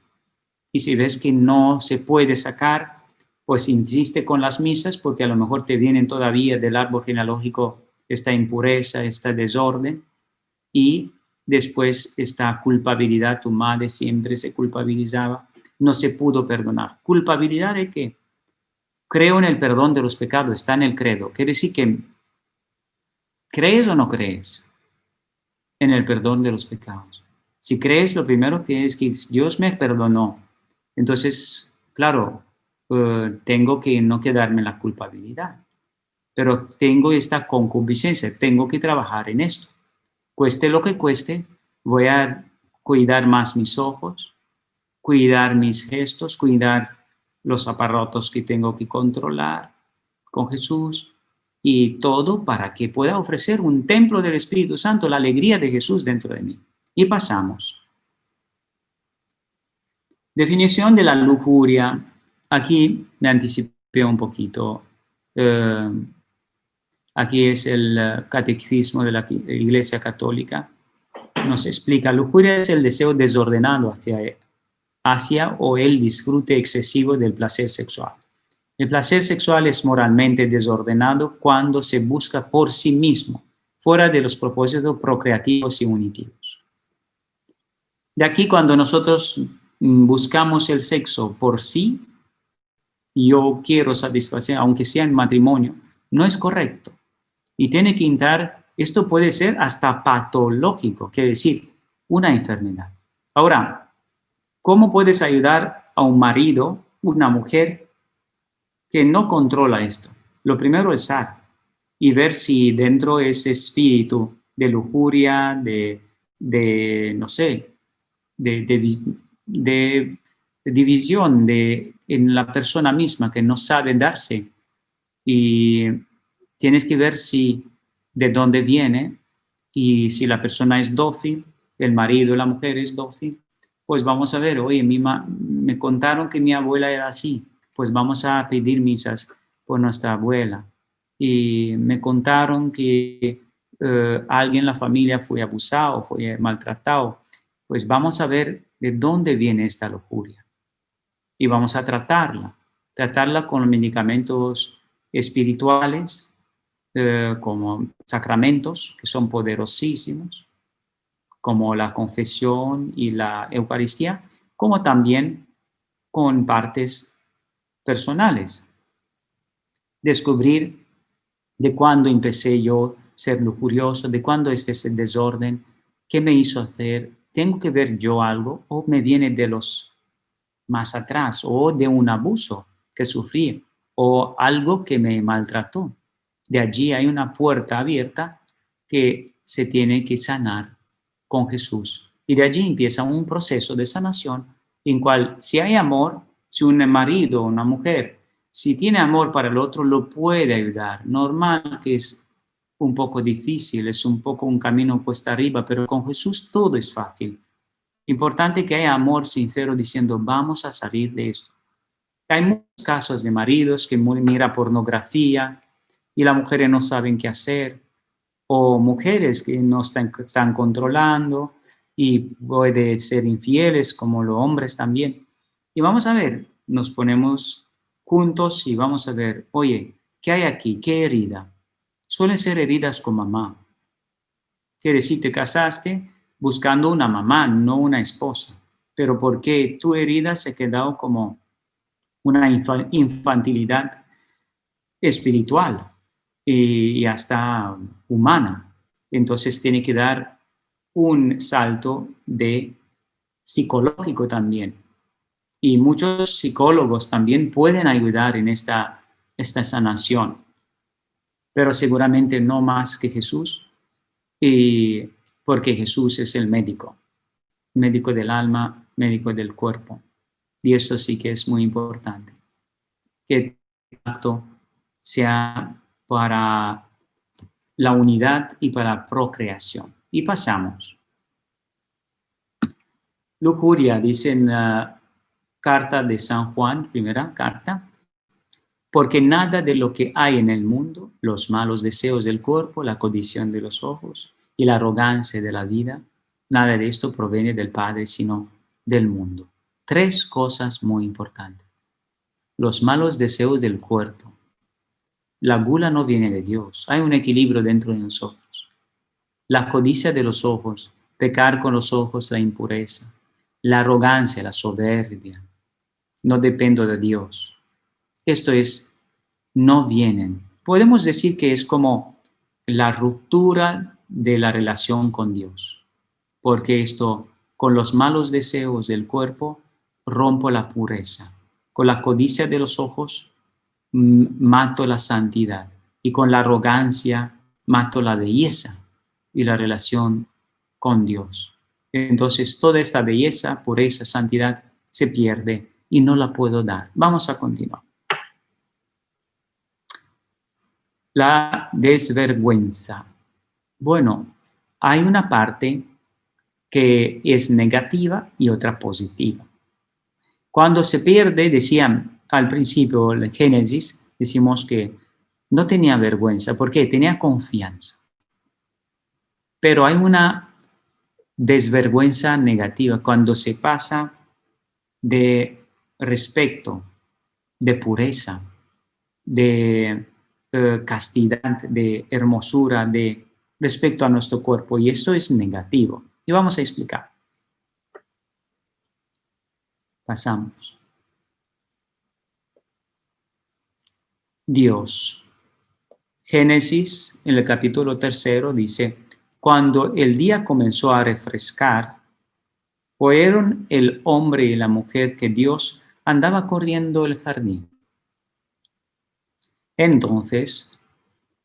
Y si ves que no se puede sacar, pues insiste con las misas, porque a lo mejor te vienen todavía del árbol genealógico esta impureza, esta desorden, y después esta culpabilidad, tu madre siempre se culpabilizaba, no se pudo perdonar. ¿Culpabilidad de qué? Creo en el perdón de los pecados, está en el credo. Quiere decir que ¿crees o no crees en el perdón de los pecados? Si crees, lo primero que es que Dios me perdonó. Entonces, claro, tengo que no quedarme en la culpabilidad, pero tengo esta concupiscencia, tengo que trabajar en esto. Cueste lo que cueste, voy a cuidar más mis ojos, cuidar mis gestos, cuidar los aparatos que tengo que controlar con Jesús y todo para que pueda ofrecer un templo del Espíritu Santo, la alegría de Jesús dentro de mí. Y pasamos. Definición de la lujuria. Aquí me anticipé un poquito. Aquí es el catecismo de la Iglesia Católica. Nos explica, lujuria es el deseo desordenado hacia o el disfrute excesivo del placer sexual. El placer sexual es moralmente desordenado cuando se busca por sí mismo, fuera de los propósitos procreativos y unitivos. De aquí cuando nosotros buscamos el sexo por sí, yo quiero satisfacer, aunque sea en matrimonio, no es correcto. Y tiene que entrar, esto puede ser hasta patológico, quiere decir, una enfermedad. Ahora, ¿cómo puedes ayudar a un marido, una mujer que no controla esto? Lo primero es sanar y ver si dentro de ese espíritu de lujuria, no sé, de división en la persona misma que no sabe darse. Y tienes que ver si de dónde viene y si la persona es dócil, el marido y la mujer es dócil, pues vamos a ver, oye, me contaron que mi abuela era así, pues vamos a pedir misas por nuestra abuela. Y me contaron que alguien en la familia fue abusado, fue maltratado, pues vamos a ver de dónde viene esta lujuria y vamos a tratarla con medicamentos espirituales, como sacramentos que son poderosísimos, como la confesión y la Eucaristía, como también con partes personales. Descubrir de cuándo empecé yo a ser lujurioso, de cuándo ese desorden, qué me hizo hacer, tengo que ver yo algo o me viene de los más atrás o de un abuso que sufrí o algo que me maltrató. De allí hay una puerta abierta que se tiene que sanar con Jesús Y de allí empieza un proceso de sanación en cual si hay amor, si un marido o una mujer, si tiene amor para el otro, lo puede ayudar. Normal que es un poco difícil, es un poco un camino cuesta arriba, pero con Jesús todo es fácil. Importante que haya amor sincero diciendo, vamos a salir de esto. Hay muchos casos de maridos que miran pornografía y las mujeres no saben qué hacer, o mujeres que no están controlando y puede ser infieles como los hombres también. Y vamos a ver, nos ponemos juntos y vamos a ver, oye, ¿qué hay aquí? ¿Qué herida? Suelen ser heridas con mamá. Quiere decir, te casaste buscando una mamá, no una esposa, pero porque tu herida se ha quedado como una infantilidad espiritual y hasta humana. Entonces tiene que dar un salto de psicológico también. Y muchos psicólogos también pueden ayudar en esta sanación, pero seguramente no más que Jesús, y porque Jesús es el médico del alma, médico del cuerpo. Y esto sí que es muy importante, que el acto sea para la unidad y para la procreación. Y pasamos. Lujuria, dice en la carta de San Juan, primera carta, porque nada de lo que hay en el mundo, los malos deseos del cuerpo, la codicia de los ojos y la arrogancia de la vida, nada de esto proviene del Padre, sino del mundo. Tres cosas muy importantes. Los malos deseos del cuerpo. La gula no viene de Dios. Hay un equilibrio dentro de nosotros. La codicia de los ojos, pecar con los ojos, la impureza. La arrogancia, la soberbia. No dependo de Dios. Esto es, no vienen. Podemos decir que es como la ruptura de la relación con Dios, porque esto, con los malos deseos del cuerpo, rompo la pureza. Con la codicia de los ojos, mato la santidad. Y con la arrogancia, mato la belleza y la relación con Dios. Entonces, toda esta belleza, pureza, santidad se pierde y no la puedo dar. Vamos a continuar. La desvergüenza. Bueno, hay una parte que es negativa y otra positiva. Cuando se pierde, decían al principio en Génesis, decimos que no tenía vergüenza, porque tenía confianza. Pero hay una desvergüenza negativa cuando se pasa de respeto, de pureza, de castidad, de hermosura, de respecto a nuestro cuerpo. Y esto es negativo. Y vamos a explicar. Pasamos. Dios. Génesis, en el capítulo 3, dice, cuando el día comenzó a refrescar, oyeron el hombre y la mujer que Dios andaba corriendo el jardín. Entonces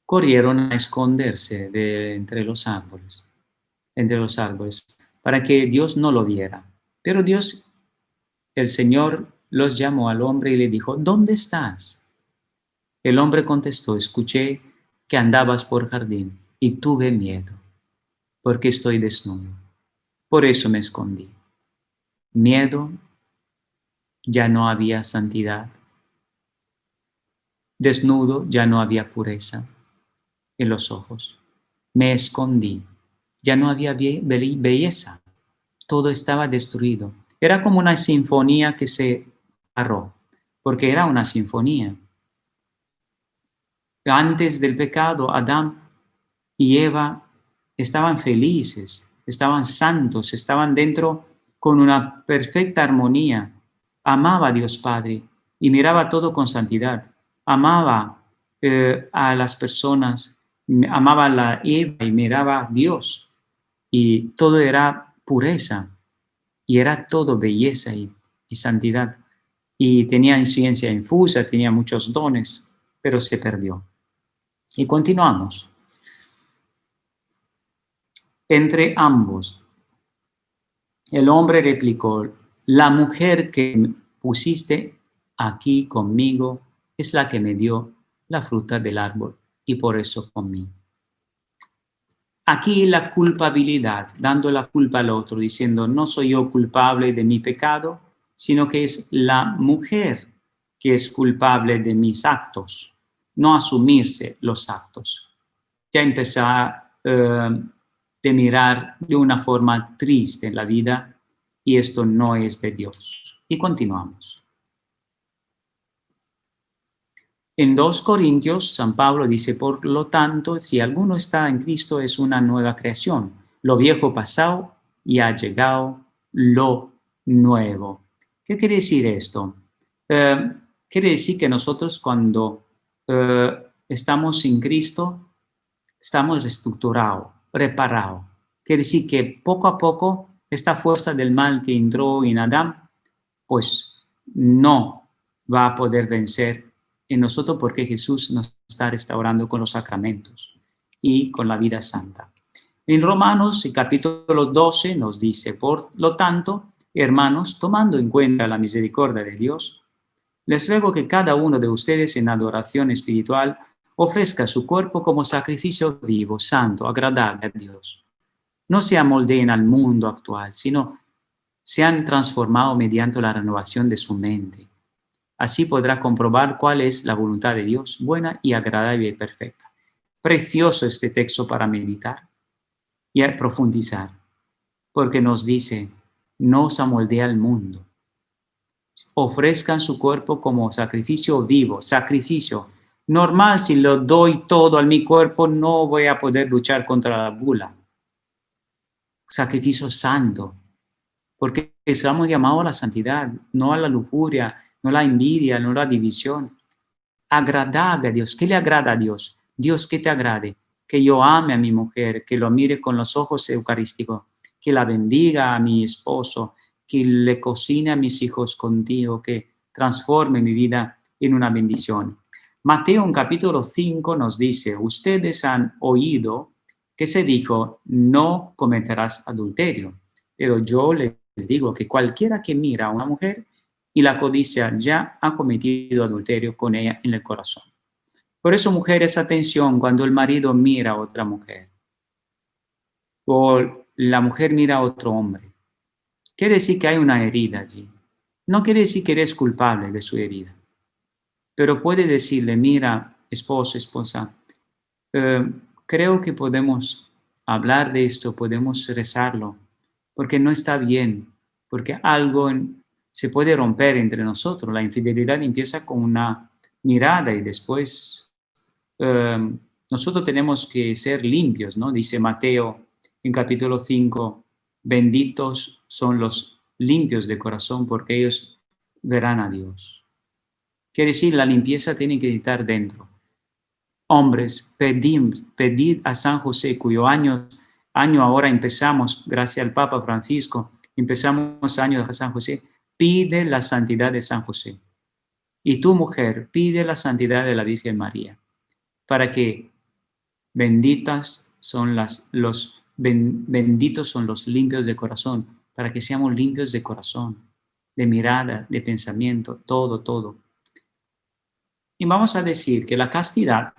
corrieron a esconderse entre los árboles, para que Dios no lo viera. Pero Dios, el Señor, los llamó al hombre y le dijo, ¿dónde estás? El hombre contestó, escuché que andabas por jardín y tuve miedo, porque estoy desnudo. Por eso me escondí. Miedo, ya no había santidad. Desnudo, ya no había pureza en los ojos. Me escondí, ya no había belleza. Todo estaba destruido. Era como una sinfonía que se paró, porque era una sinfonía. Antes del pecado, Adán y Eva estaban felices, estaban santos, estaban dentro con una perfecta armonía. Amaba a Dios Padre y miraba todo con santidad. Amaba a las personas, amaba a la Eva y miraba a Dios. Y todo era pureza y era todo belleza y santidad. Y tenía ciencia infusa, tenía muchos dones, pero se perdió. Y continuamos. Entre ambos, El hombre replicó, la mujer que pusiste aquí conmigo es la que me dio la fruta del árbol y por eso comí. Aquí la culpabilidad, dando la culpa al otro, diciendo, no soy yo culpable de mi pecado, sino que es la mujer que es culpable de mis actos, no asumirse los actos. Ya empezar de mirar de una forma triste en la vida y esto no es de Dios. Y continuamos. En 2 Corintios, San Pablo dice, por lo tanto, si alguno está en Cristo es una nueva creación. Lo viejo pasado y ha llegado lo nuevo. ¿Qué quiere decir esto? Quiere decir que nosotros cuando estamos en Cristo, estamos reestructurados, reparados. Quiere decir que poco a poco esta fuerza del mal que entró en Adán, pues no va a poder vencer en nosotros porque Jesús nos está restaurando con los sacramentos y con la vida santa. En Romanos, el capítulo 12 nos dice, por lo tanto, hermanos, tomando en cuenta la misericordia de Dios, les ruego que cada uno de ustedes en adoración espiritual ofrezca su cuerpo como sacrificio vivo, santo, agradable a Dios. No se amoldeen al mundo actual, sino se han transformado mediante la renovación de su mente. Así podrá comprobar cuál es la voluntad de Dios, buena y agradable y perfecta. Precioso este texto para meditar y profundizar, porque nos dice, no os amoldee al mundo. Ofrezcan su cuerpo como sacrificio vivo, sacrificio normal. Si lo doy todo a mi cuerpo, no voy a poder luchar contra la gula. Sacrificio santo, porque estamos llamados a la santidad, no a la lujuria, no a la envidia, no a la división. Agradable a Dios. ¿Qué le agrada a Dios? Dios, que te agrade, que yo ame a mi mujer, que lo mire con los ojos eucarísticos, que la bendiga a mi esposo, que le cocine a mis hijos contigo, que transforme mi vida en una bendición. Mateo en capítulo 5 nos dice, ustedes han oído que se dijo, no cometerás adulterio, pero yo les digo que cualquiera que mira a una mujer y la codicia ya ha cometido adulterio con ella en el corazón. Por eso, mujeres, atención cuando el marido mira a otra mujer o la mujer mira a otro hombre. Quiere decir que hay una herida allí. No quiere decir que eres culpable de su herida, pero puede decirle, mira, esposo, esposa, creo que podemos hablar de esto, podemos rezarlo, porque no está bien, porque algo se puede romper entre nosotros. La infidelidad empieza con una mirada y después nosotros tenemos que ser limpios, ¿no? Dice Mateo en capítulo 5, benditos son los limpios de corazón porque ellos verán a Dios. Quiere decir, la limpieza tiene que estar dentro. Hombres, pedid a San José, cuyo año ahora empezamos, gracias al Papa Francisco, empezamos año de San José, pide la santidad de San José. Y tu mujer, pide la santidad de la Virgen María, para que benditos son los limpios de corazón, para que seamos limpios de corazón, de mirada, de pensamiento, todo. Y vamos a decir que la castidad,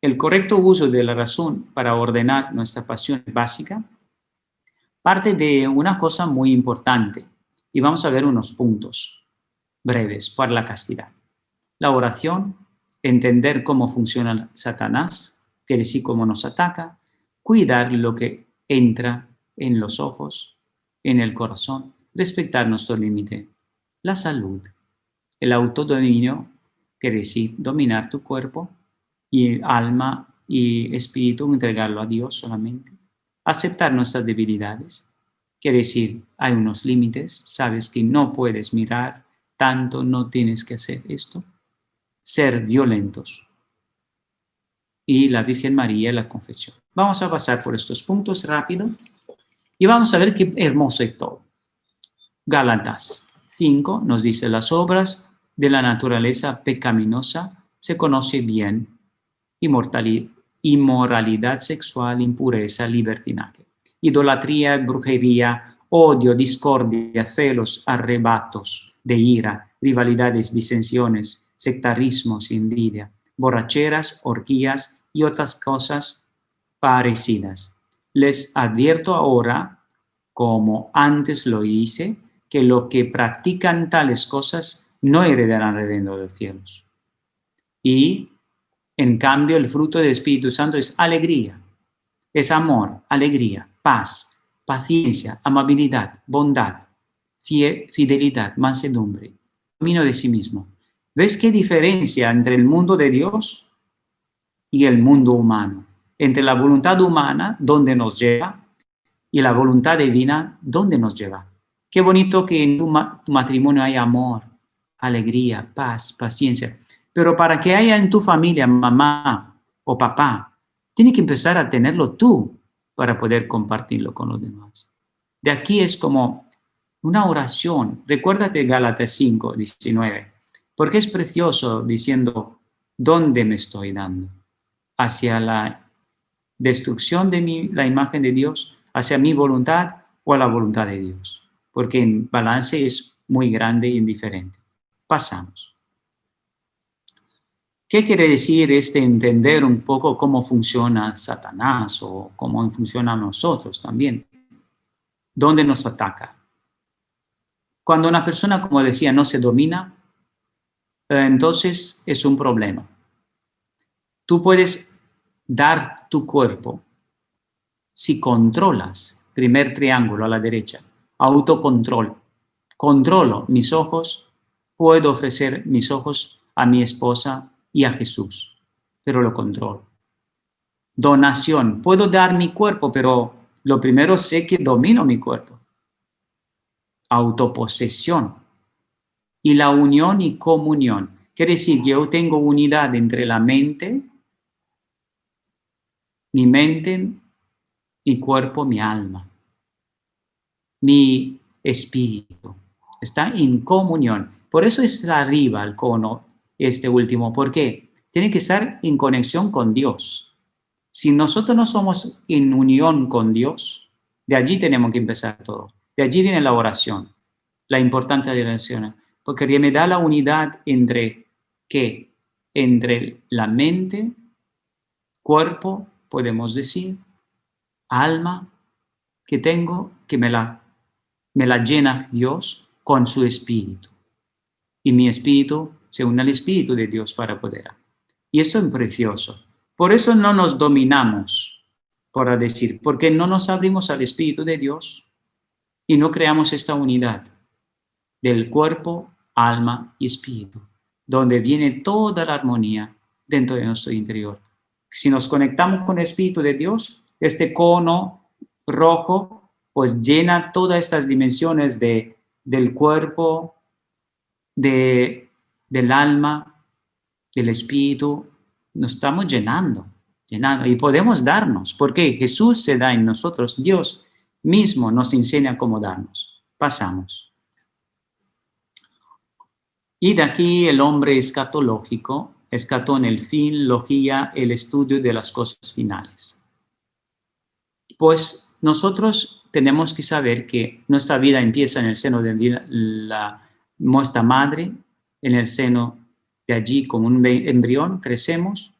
el correcto uso de la razón para ordenar nuestra pasión básica, parte de una cosa muy importante. Y vamos a ver unos puntos breves para la castidad. La oración, entender cómo funciona Satanás, quiere decir cómo nos ataca, cuidar lo que entra en los ojos, en el corazón, respetar nuestro límite. La salud, el autodominio, quiere decir dominar tu cuerpo y alma y espíritu, entregarlo a Dios solamente. Aceptar nuestras debilidades, quiere decir, hay unos límites, sabes que no puedes mirar tanto, no tienes que hacer esto. Ser violentos. Y la Virgen María, la confesión. Vamos a pasar por estos puntos rápido y vamos a ver qué hermoso es todo. Gálatas 5 nos dice, las obras de la naturaleza pecaminosa se conoce bien, inmoralidad sexual, impureza, libertinaje, idolatría, brujería, odio, discordia, celos, arrebatos de ira, rivalidades, disensiones, sectarismos, envidia, borracheras, orgías y otras cosas parecidas. Les advierto ahora, como antes lo hice, que los que practican tales cosas no heredarán el reino de los cielos. Y, en cambio, el fruto del Espíritu Santo es alegría, es amor, alegría, paz, paciencia, amabilidad, bondad, fidelidad, mansedumbre, dominio de sí mismo. ¿Ves qué diferencia entre el mundo de Dios y el mundo humano? Entre la voluntad humana, donde nos lleva, y la voluntad divina, donde nos lleva. Qué bonito que en tu matrimonio haya amor, alegría, paz, paciencia. Pero para que haya en tu familia mamá o papá, tienes que empezar a tenerlo tú para poder compartirlo con los demás. De aquí es como una oración. Recuérdate Gálatas 5:19, porque es precioso diciendo, ¿dónde me estoy dando? ¿Hacia la destrucción de la imagen de Dios, hacia mi voluntad o a la voluntad de Dios? Porque en balance es muy grande y indiferente. Pasamos. ¿Qué quiere decir entender un poco cómo funciona Satanás o cómo funciona nosotros también? ¿Dónde nos ataca? Cuando una persona, como decía, no se domina, entonces es un problema. Tú puedes dar tu cuerpo si controlas, primer triángulo a la derecha, autocontrol. Controlo mis ojos, puedo ofrecer mis ojos a mi esposa y a Jesús, pero lo controlo. Donación, puedo dar mi cuerpo, pero lo primero sé que domino mi cuerpo. Autoposesión y la unión y comunión. Quiere decir que yo tengo unidad entre la mente, mi cuerpo, mi alma, mi espíritu. Está en comunión. Por eso está arriba el cono, este último. ¿Por qué? Tiene que estar en conexión con Dios. Si nosotros no somos en unión con Dios, de allí tenemos que empezar todo. De allí viene la oración, la importancia de la oración. Porque me da la unidad entre ¿qué? Entre la mente, cuerpo, podemos decir, alma que tengo, que me la llena Dios con su espíritu. Y mi espíritu se une al espíritu de Dios para poder. Y esto es precioso. Por eso no nos dominamos, por decir, porque no nos abrimos al espíritu de Dios y no creamos esta unidad del cuerpo, alma y espíritu, donde viene toda la armonía dentro de nuestro interior. Si nos conectamos con el espíritu de Dios, este cono rojo pues llena todas estas dimensiones del cuerpo, del alma, del espíritu. Nos estamos llenando, y podemos darnos, porque Jesús se da en nosotros. Dios mismo nos enseña cómo darnos. Pasamos. Y de aquí el hombre escatológico, escató en el fin, logía, el estudio de las cosas finales. Pues nosotros tenemos que saber que nuestra vida empieza en el seno de nuestra madre, en el seno de allí como un embrión, crecemos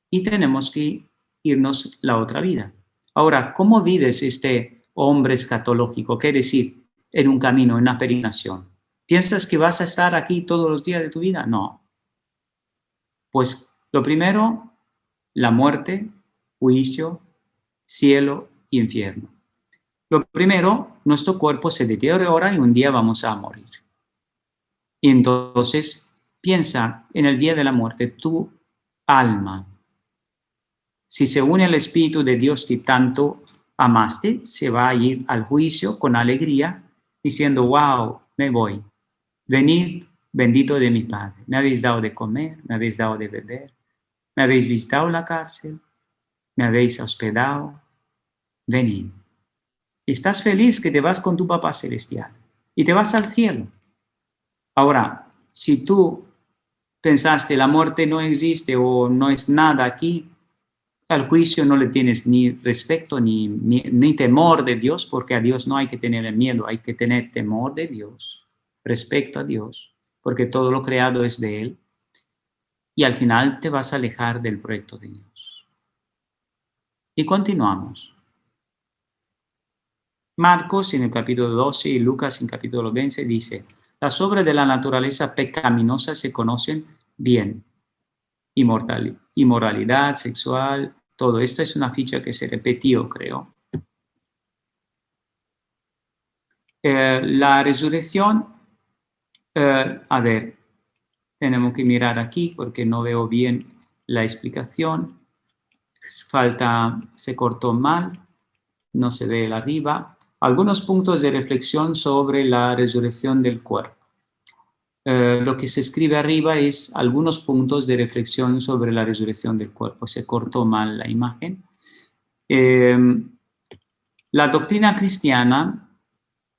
y tenemos que irnos la otra vida. Ahora, ¿cómo vives este hombre escatológico? Quiere decir, en un camino, en una peregrinación. ¿Piensas que vas a estar aquí todos los días de tu vida? No. Pues lo primero, la muerte, juicio, cielo y infierno. Lo primero, nuestro cuerpo se deteriora y un día vamos a morir. Y entonces piensa en el día de la muerte, tu alma, si se une al Espíritu de Dios que tanto amaste, se va a ir al juicio con alegría, diciendo, wow, me voy. Venid, bendito de mi Padre. Me habéis dado de comer, me habéis dado de beber, me habéis visitado la cárcel, me habéis hospedado. Venid. Estás feliz que te vas con tu Papá Celestial y te vas al cielo. Ahora, si tú pensaste la muerte no existe o no es nada aquí, Al juicio no le tienes ni respeto ni temor de Dios, porque a Dios no hay que tener miedo, hay que tener temor de Dios, respeto a Dios, porque todo lo creado es de Él, y al final te vas a alejar del proyecto de Dios. Y continuamos. Marcos en el capítulo 12 y Lucas en el capítulo 20 dice, las obras de la naturaleza pecaminosa se conocen bien. Inmoralidad sexual, todo esto es una ficha que se repitió, creo. La resurrección, a ver, tenemos que mirar aquí porque no veo bien la explicación. Se cortó mal, no se ve el arriba. Algunos puntos de reflexión sobre la resurrección del cuerpo. Lo que se escribe arriba es algunos puntos de reflexión sobre la resurrección del cuerpo. Se cortó mal la imagen. La doctrina cristiana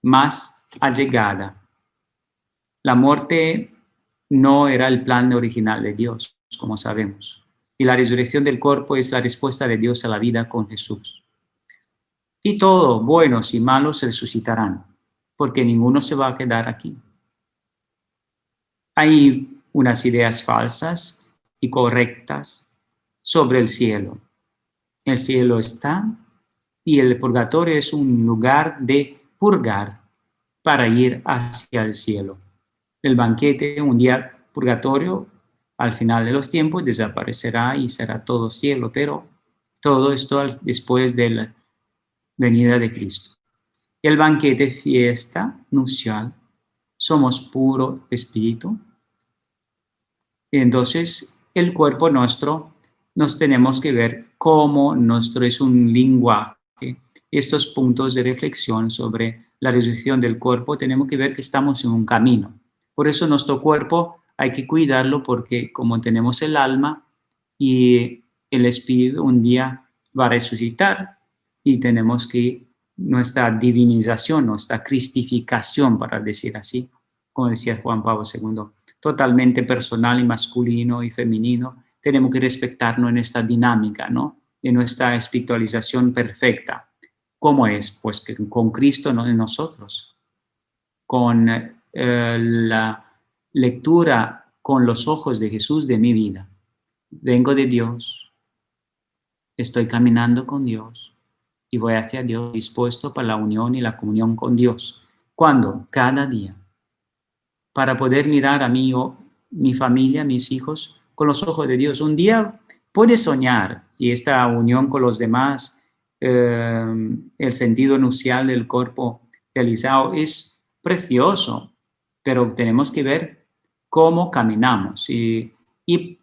más allegada. La muerte no era el plan original de Dios, como sabemos. Y la resurrección del cuerpo es la respuesta de Dios a la vida con Jesús. Y todos, buenos y malos, resucitarán, porque ninguno se va a quedar aquí. Hay unas ideas falsas y correctas sobre el cielo. El cielo está y el purgatorio es un lugar de purgar para ir hacia el cielo. El banquete, un día purgatorio, al final de los tiempos desaparecerá y será todo cielo, pero todo esto después de la venida de Cristo. El banquete, fiesta nupcial, somos puro espíritu. Entonces, el cuerpo nuestro nos tenemos que ver cómo nuestro es un lenguaje. Estos puntos de reflexión sobre la resurrección del cuerpo, tenemos que ver que estamos en un camino. Por eso nuestro cuerpo hay que cuidarlo porque como tenemos el alma y el espíritu un día va a resucitar y tenemos que nuestra divinización, nuestra cristificación, para decir así, como decía Juan Pablo II, totalmente personal y masculino y femenino, tenemos que respetarnos en esta dinámica, ¿no? De nuestra espiritualización perfecta. ¿Cómo es? Pues que con Cristo no en nosotros, con la lectura con los ojos de Jesús de mi vida. Vengo de Dios, estoy caminando con Dios y voy hacia Dios dispuesto para la unión y la comunión con Dios. ¿Cuándo? Cada día. Para poder mirar a mí, mi familia, mis hijos, con los ojos de Dios. Un día puedes soñar y esta unión con los demás, el sentido nupcial del cuerpo realizado es precioso, pero tenemos que ver cómo caminamos. Y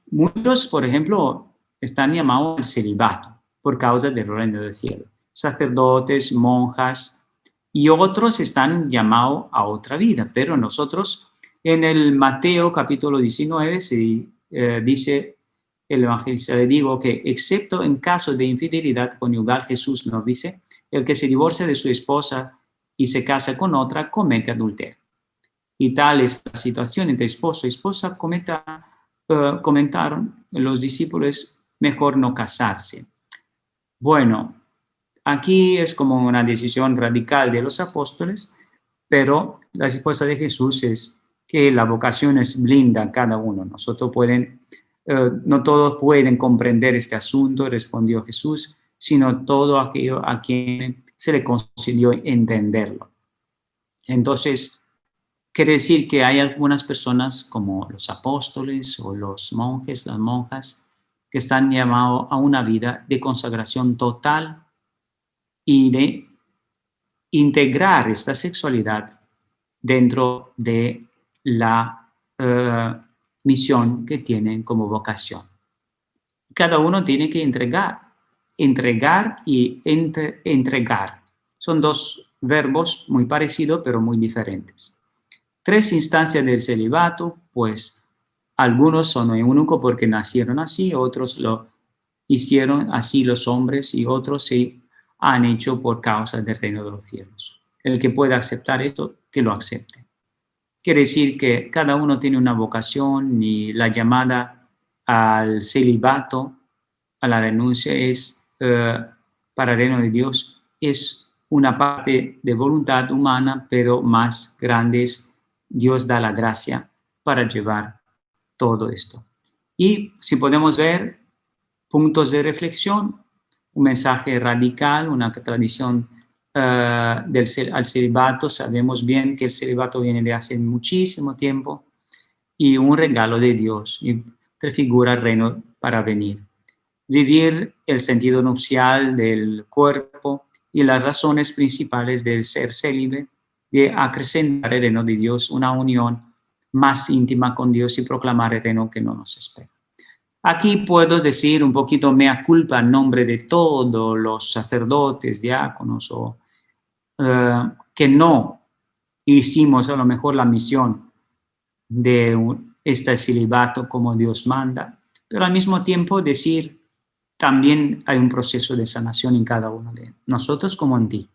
muchos, por ejemplo, están llamados al celibato por causa del reino del cielo. Sacerdotes, monjas, y otros están llamados a otra vida, pero nosotros en el Mateo capítulo 19 se dice el evangelista, le digo que excepto en caso de infidelidad conyugal, Jesús nos dice, el que se divorcia de su esposa y se casa con otra comete adulterio. Y tal es la situación entre esposo y esposa, comentaron los discípulos, mejor no casarse. Bueno, aquí es como una decisión radical de los apóstoles, pero la respuesta de Jesús es que la vocación es blinda a cada uno. No todos pueden comprender este asunto, respondió Jesús, sino todo aquello a quien se le concedió entenderlo. Entonces, quiere decir que hay algunas personas como los apóstoles o los monjes, las monjas, que están llamados a una vida de consagración total y de integrar esta sexualidad dentro de la misión que tienen como vocación. Cada uno tiene que entregar y entregar. Son dos verbos muy parecidos pero muy diferentes. 3 instancias del celibato, pues algunos son eunucos porque nacieron así, otros lo hicieron así los hombres y otros se han hecho por causa del reino de los cielos. El que pueda aceptar esto, que lo acepte. Quiere decir que cada uno tiene una vocación y la llamada al celibato a la renuncia es, para el reino de Dios, es una parte de voluntad humana, pero más grande es Dios da la gracia para llevar todo esto. Y si podemos ver puntos de reflexión, un mensaje radical, una tradición al celibato. Sabemos bien que el celibato viene de hace muchísimo tiempo y un regalo de Dios y prefigura el reino para venir. Vivir el sentido nupcial del cuerpo y las razones principales del ser célibe, de acrecentar el reino de Dios, una unión más íntima con Dios y proclamar el reino que no nos espera. Aquí puedo decir un poquito mea culpa en nombre de todos los sacerdotes, diáconos, que no hicimos a lo mejor la misión de este celibato como Dios manda, pero al mismo tiempo decir también hay un proceso de sanación en cada uno de nosotros como en ti.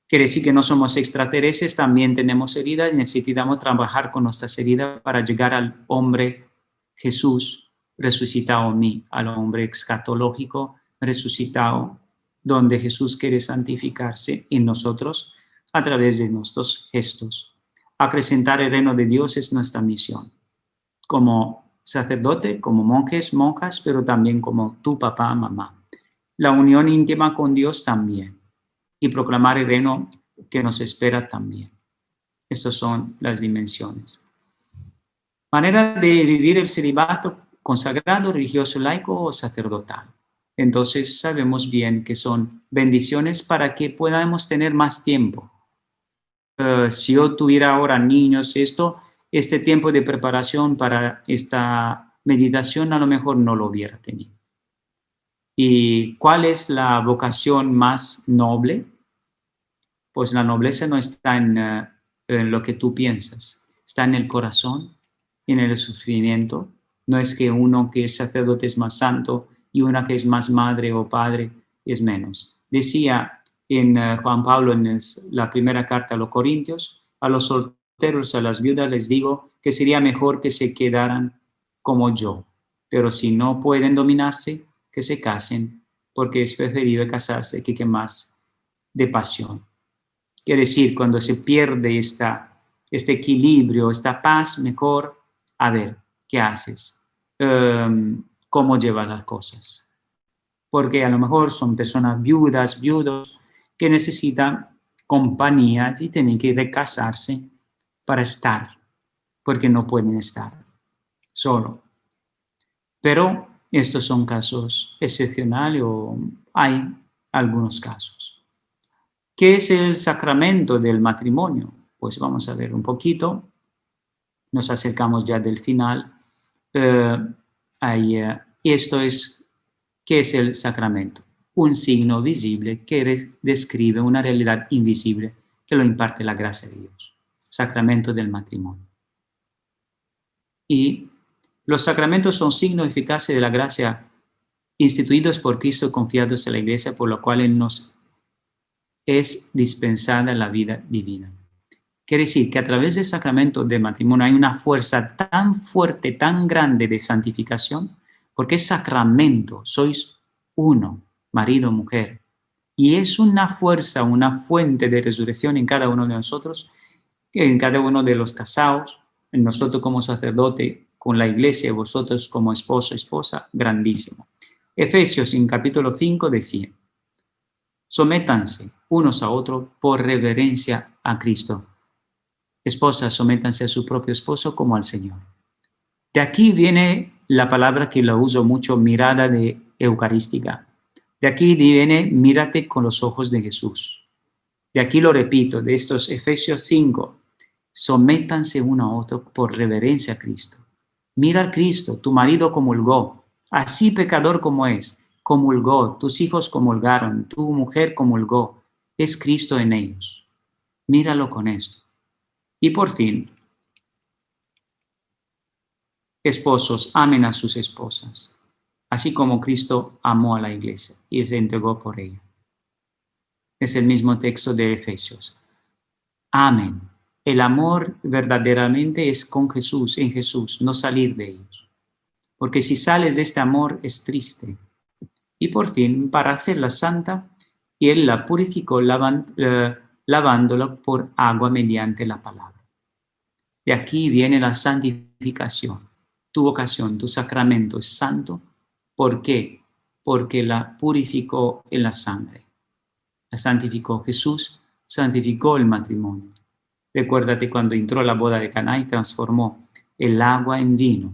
Quiere decir que no somos extraterrestres, también tenemos heridas y necesitamos trabajar con nuestras heridas para llegar al hombre Jesús resucitado en mí, al hombre escatológico resucitado, donde Jesús quiere santificarse en nosotros a través de nuestros gestos. Acrecentar el reino de Dios es nuestra misión, como sacerdote, como monjes, monjas, pero también como tu papá, mamá. La unión íntima con Dios también, y proclamar el reino que nos espera también. Estas son las dimensiones. Manera de vivir el celibato consagrado, religioso, laico o sacerdotal. Entonces sabemos bien que son bendiciones para que podamos tener más tiempo. Si yo tuviera ahora niños, este tiempo de preparación para esta meditación a lo mejor no lo hubiera tenido. ¿Y cuál es la vocación más noble? Pues la nobleza no está en lo que tú piensas, está en el corazón, en el sufrimiento. No es que uno que es sacerdote es más santo y una que es más madre o padre es menos. Decía en Juan Pablo en la primera carta a los Corintios, a los solteros, a las viudas les digo que sería mejor que se quedaran como yo, pero si no pueden dominarse, que se casen, porque es preferible casarse que quemarse de pasión. Quiere decir, cuando se pierde este equilibrio, esta paz, mejor, a ver, ¿qué haces? ¿Cómo llevas las cosas? Porque a lo mejor son personas viudas, viudos, que necesitan compañía y tienen que recasarse para estar, porque no pueden estar solo. Pero estos son casos excepcionales o hay algunos casos. ¿Qué es el sacramento del matrimonio? Pues vamos a ver un poquito. Nos acercamos ya del final. Esto es, ¿qué es el sacramento? Un signo visible que describe una realidad invisible que lo imparte la gracia de Dios. Sacramento del matrimonio. Y los sacramentos son signos eficaces de la gracia instituidos por Cristo, confiados en la Iglesia, por lo cual Él nos es dispensada la vida divina. Quiere decir que a través del sacramento de matrimonio hay una fuerza tan fuerte, tan grande de santificación, porque es sacramento, sois uno, marido, mujer. Y es una fuerza, una fuente de resurrección en cada uno de nosotros, en cada uno de los casados, en nosotros como sacerdote, con la iglesia, vosotros como esposo, esposa, grandísimo. Efesios en capítulo 5 decía: sométanse unos a otros por reverencia a Cristo. Esposas, sométanse a su propio esposo como al Señor. De aquí viene la palabra que lo uso mucho, mirada de eucarística. De aquí viene mírate con los ojos de Jesús. De aquí lo repito, de estos Efesios 5, sométanse uno a otro por reverencia a Cristo. Mira a Cristo, tu marido comulgó, así pecador como es, comulgó, tus hijos comulgaron, tu mujer comulgó, es Cristo en ellos. Míralo con esto. Y por fin, esposos, amen a sus esposas, así como Cristo amó a la iglesia y se entregó por ella. Es el mismo texto de Efesios. Amen. El amor verdaderamente es con Jesús, en Jesús, no salir de ellos. porque si sales de este amor es triste. Y por fin, para hacerla santa, Él la purificó lavándola por agua mediante la palabra. De aquí viene la santificación. Tu vocación, tu sacramento es santo. ¿Por qué? Porque la purificó en la sangre. La santificó. Jesús santificó el matrimonio. Recuérdate cuando entró a la boda de Caná y transformó el agua en vino.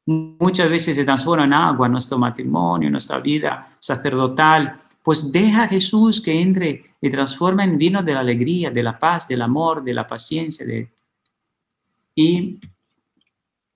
Muchas veces se transforma en agua nuestro matrimonio, nuestra vida sacerdotal. Pues deja a Jesús que entre y transforma en vino de la alegría, de la paz, del amor, de la paciencia. Y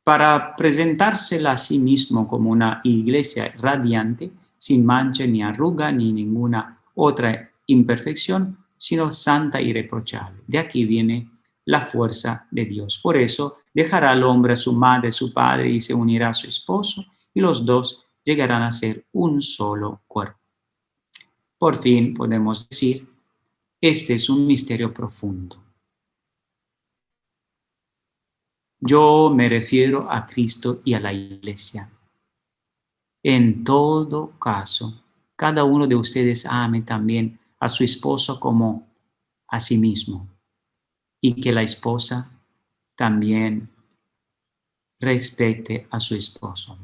para presentársela a sí mismo como una iglesia radiante, sin mancha ni arruga ni ninguna otra imperfección, sino santa y irreprochable. De aquí viene la fuerza de Dios. Por eso dejará al hombre a su madre, a su padre, y se unirá a su esposo, y los dos llegarán a ser un solo cuerpo. Por fin podemos decir, este es un misterio profundo. Yo me refiero a Cristo y a la Iglesia. En todo caso, cada uno de ustedes ame también a su esposo como a sí mismo, y que la esposa también respete a su esposo.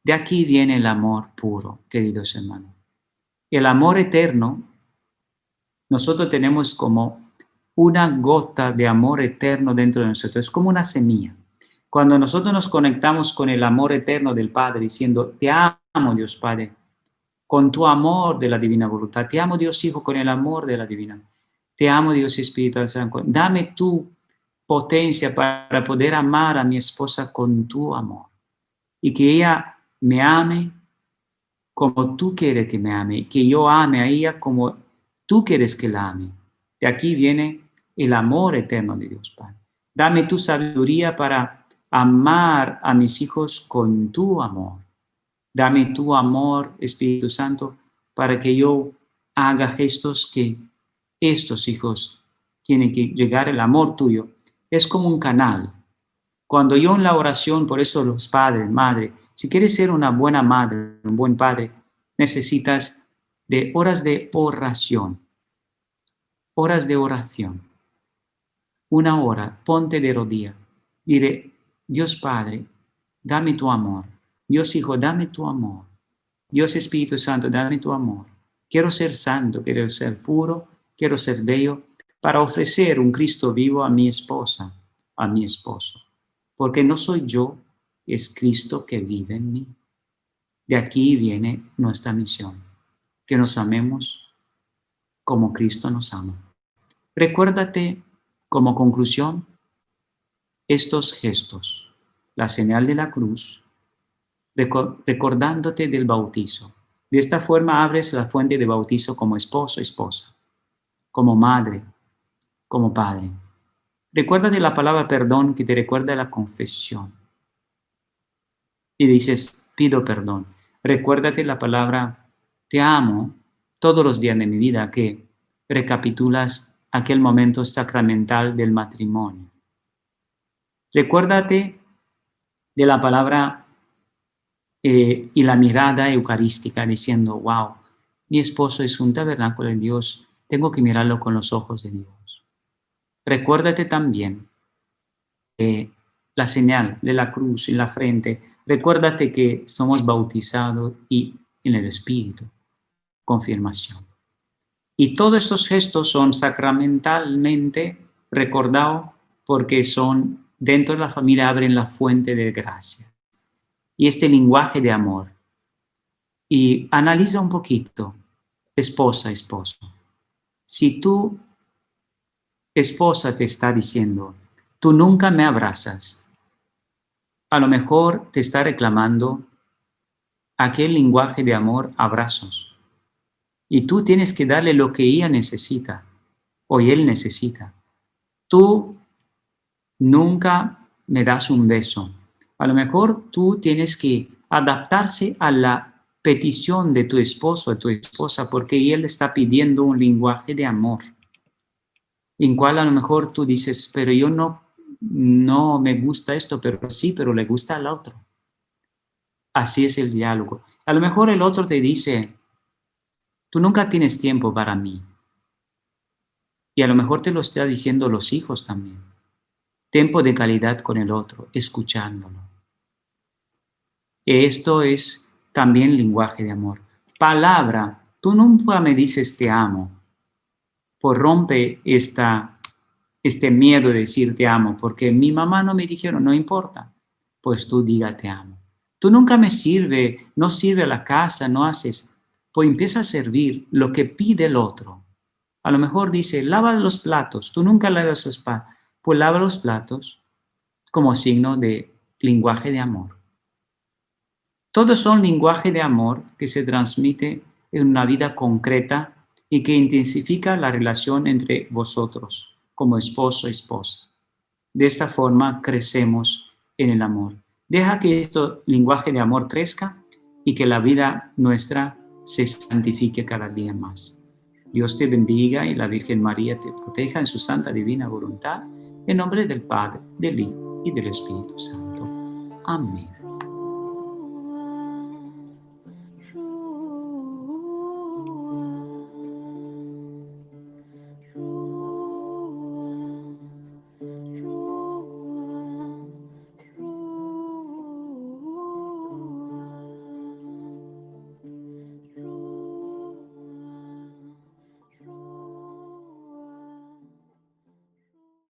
De aquí viene el amor puro, queridos hermanos. El amor eterno, nosotros tenemos como una gota de amor eterno dentro de nosotros, es como una semilla. Cuando nosotros nos conectamos con el amor eterno del Padre, diciendo, te amo, Dios Padre, con tu amor de la divina voluntad. Te amo, Dios Hijo, con el amor de la divina. Te amo, Dios Espíritu Santo. Dame tu potencia para poder amar a mi esposa con tu amor. Y que ella me ame como tú quieres que me ame. Y que yo ame a ella como tú quieres que la ame. De aquí viene el amor eterno de Dios Padre. Dame tu sabiduría para amar a mis hijos con tu amor. Dame tu amor, Espíritu Santo, para que yo haga gestos que estos hijos tienen que llegar al amor tuyo. Es como un canal. Cuando yo en la oración, por eso los padres, madre, si quieres ser una buena madre, un buen padre, necesitas de horas de oración. Horas de oración. Una hora, ponte de rodilla. Diré, Dios Padre, dame tu amor. Dios Hijo, dame tu amor. Dios Espíritu Santo, dame tu amor. Quiero ser santo, quiero ser puro, quiero ser bello, para ofrecer un Cristo vivo a mi esposa, a mi esposo. Porque no soy yo, es Cristo que vive en mí. De aquí viene nuestra misión, que nos amemos como Cristo nos ama. Recuérdate, como conclusión, estos gestos, la señal de la cruz, recordándote del bautizo. De esta forma abres la fuente de bautizo como esposo, esposa, como madre, como padre. Recuérdate la palabra perdón que te recuerda la confesión. Y dices, pido perdón. Recuérdate la palabra te amo todos los días de mi vida, que recapitulas aquel momento sacramental del matrimonio. Recuérdate de la palabra y la mirada eucarística diciendo, wow, mi esposo es un tabernáculo de Dios, tengo que mirarlo con los ojos de Dios. Recuérdate también la señal de la cruz en la frente. Recuérdate que somos bautizados y en el Espíritu, confirmación. Y todos estos gestos son sacramentalmente recordados porque son dentro de la familia, abren la fuente de gracia. Y este lenguaje de amor. Y analiza un poquito, esposa, esposo. Si tu esposa te está diciendo, tú nunca me abrazas, a lo mejor te está reclamando aquel lenguaje de amor, abrazos. Y tú tienes que darle lo que ella necesita o él necesita. Tú nunca me das un beso. A lo mejor tú tienes que adaptarse a la petición de tu esposo o de tu esposa porque él está pidiendo un lenguaje de amor, en cual a lo mejor tú dices, pero yo no me gusta esto, pero sí, pero le gusta al otro. Así es el diálogo. A lo mejor el otro te dice, tú nunca tienes tiempo para mí. Y a lo mejor te lo está diciendo los hijos también. Tiempo de calidad con el otro, escuchándolo. Esto es también lenguaje de amor. Palabra, tú nunca me dices te amo. Pues rompe este miedo de decir te amo, porque mi mamá no me dijeron, no importa, pues tú diga te amo. Tú nunca me sirve, no sirve a la casa, no haces, pues empieza a servir lo que pide el otro. A lo mejor dice, lava los platos, tú nunca lavas su espalda, pues lava los platos como signo de lenguaje de amor. Todos son lenguaje de amor que se transmite en una vida concreta y que intensifica la relación entre vosotros como esposo y esposa. De esta forma crecemos en el amor. Deja que este lenguaje de amor crezca y que la vida nuestra se santifique cada día más. Dios te bendiga y la Virgen María te proteja en su santa divina voluntad, en nombre del Padre, del Hijo y del Espíritu Santo. Amén.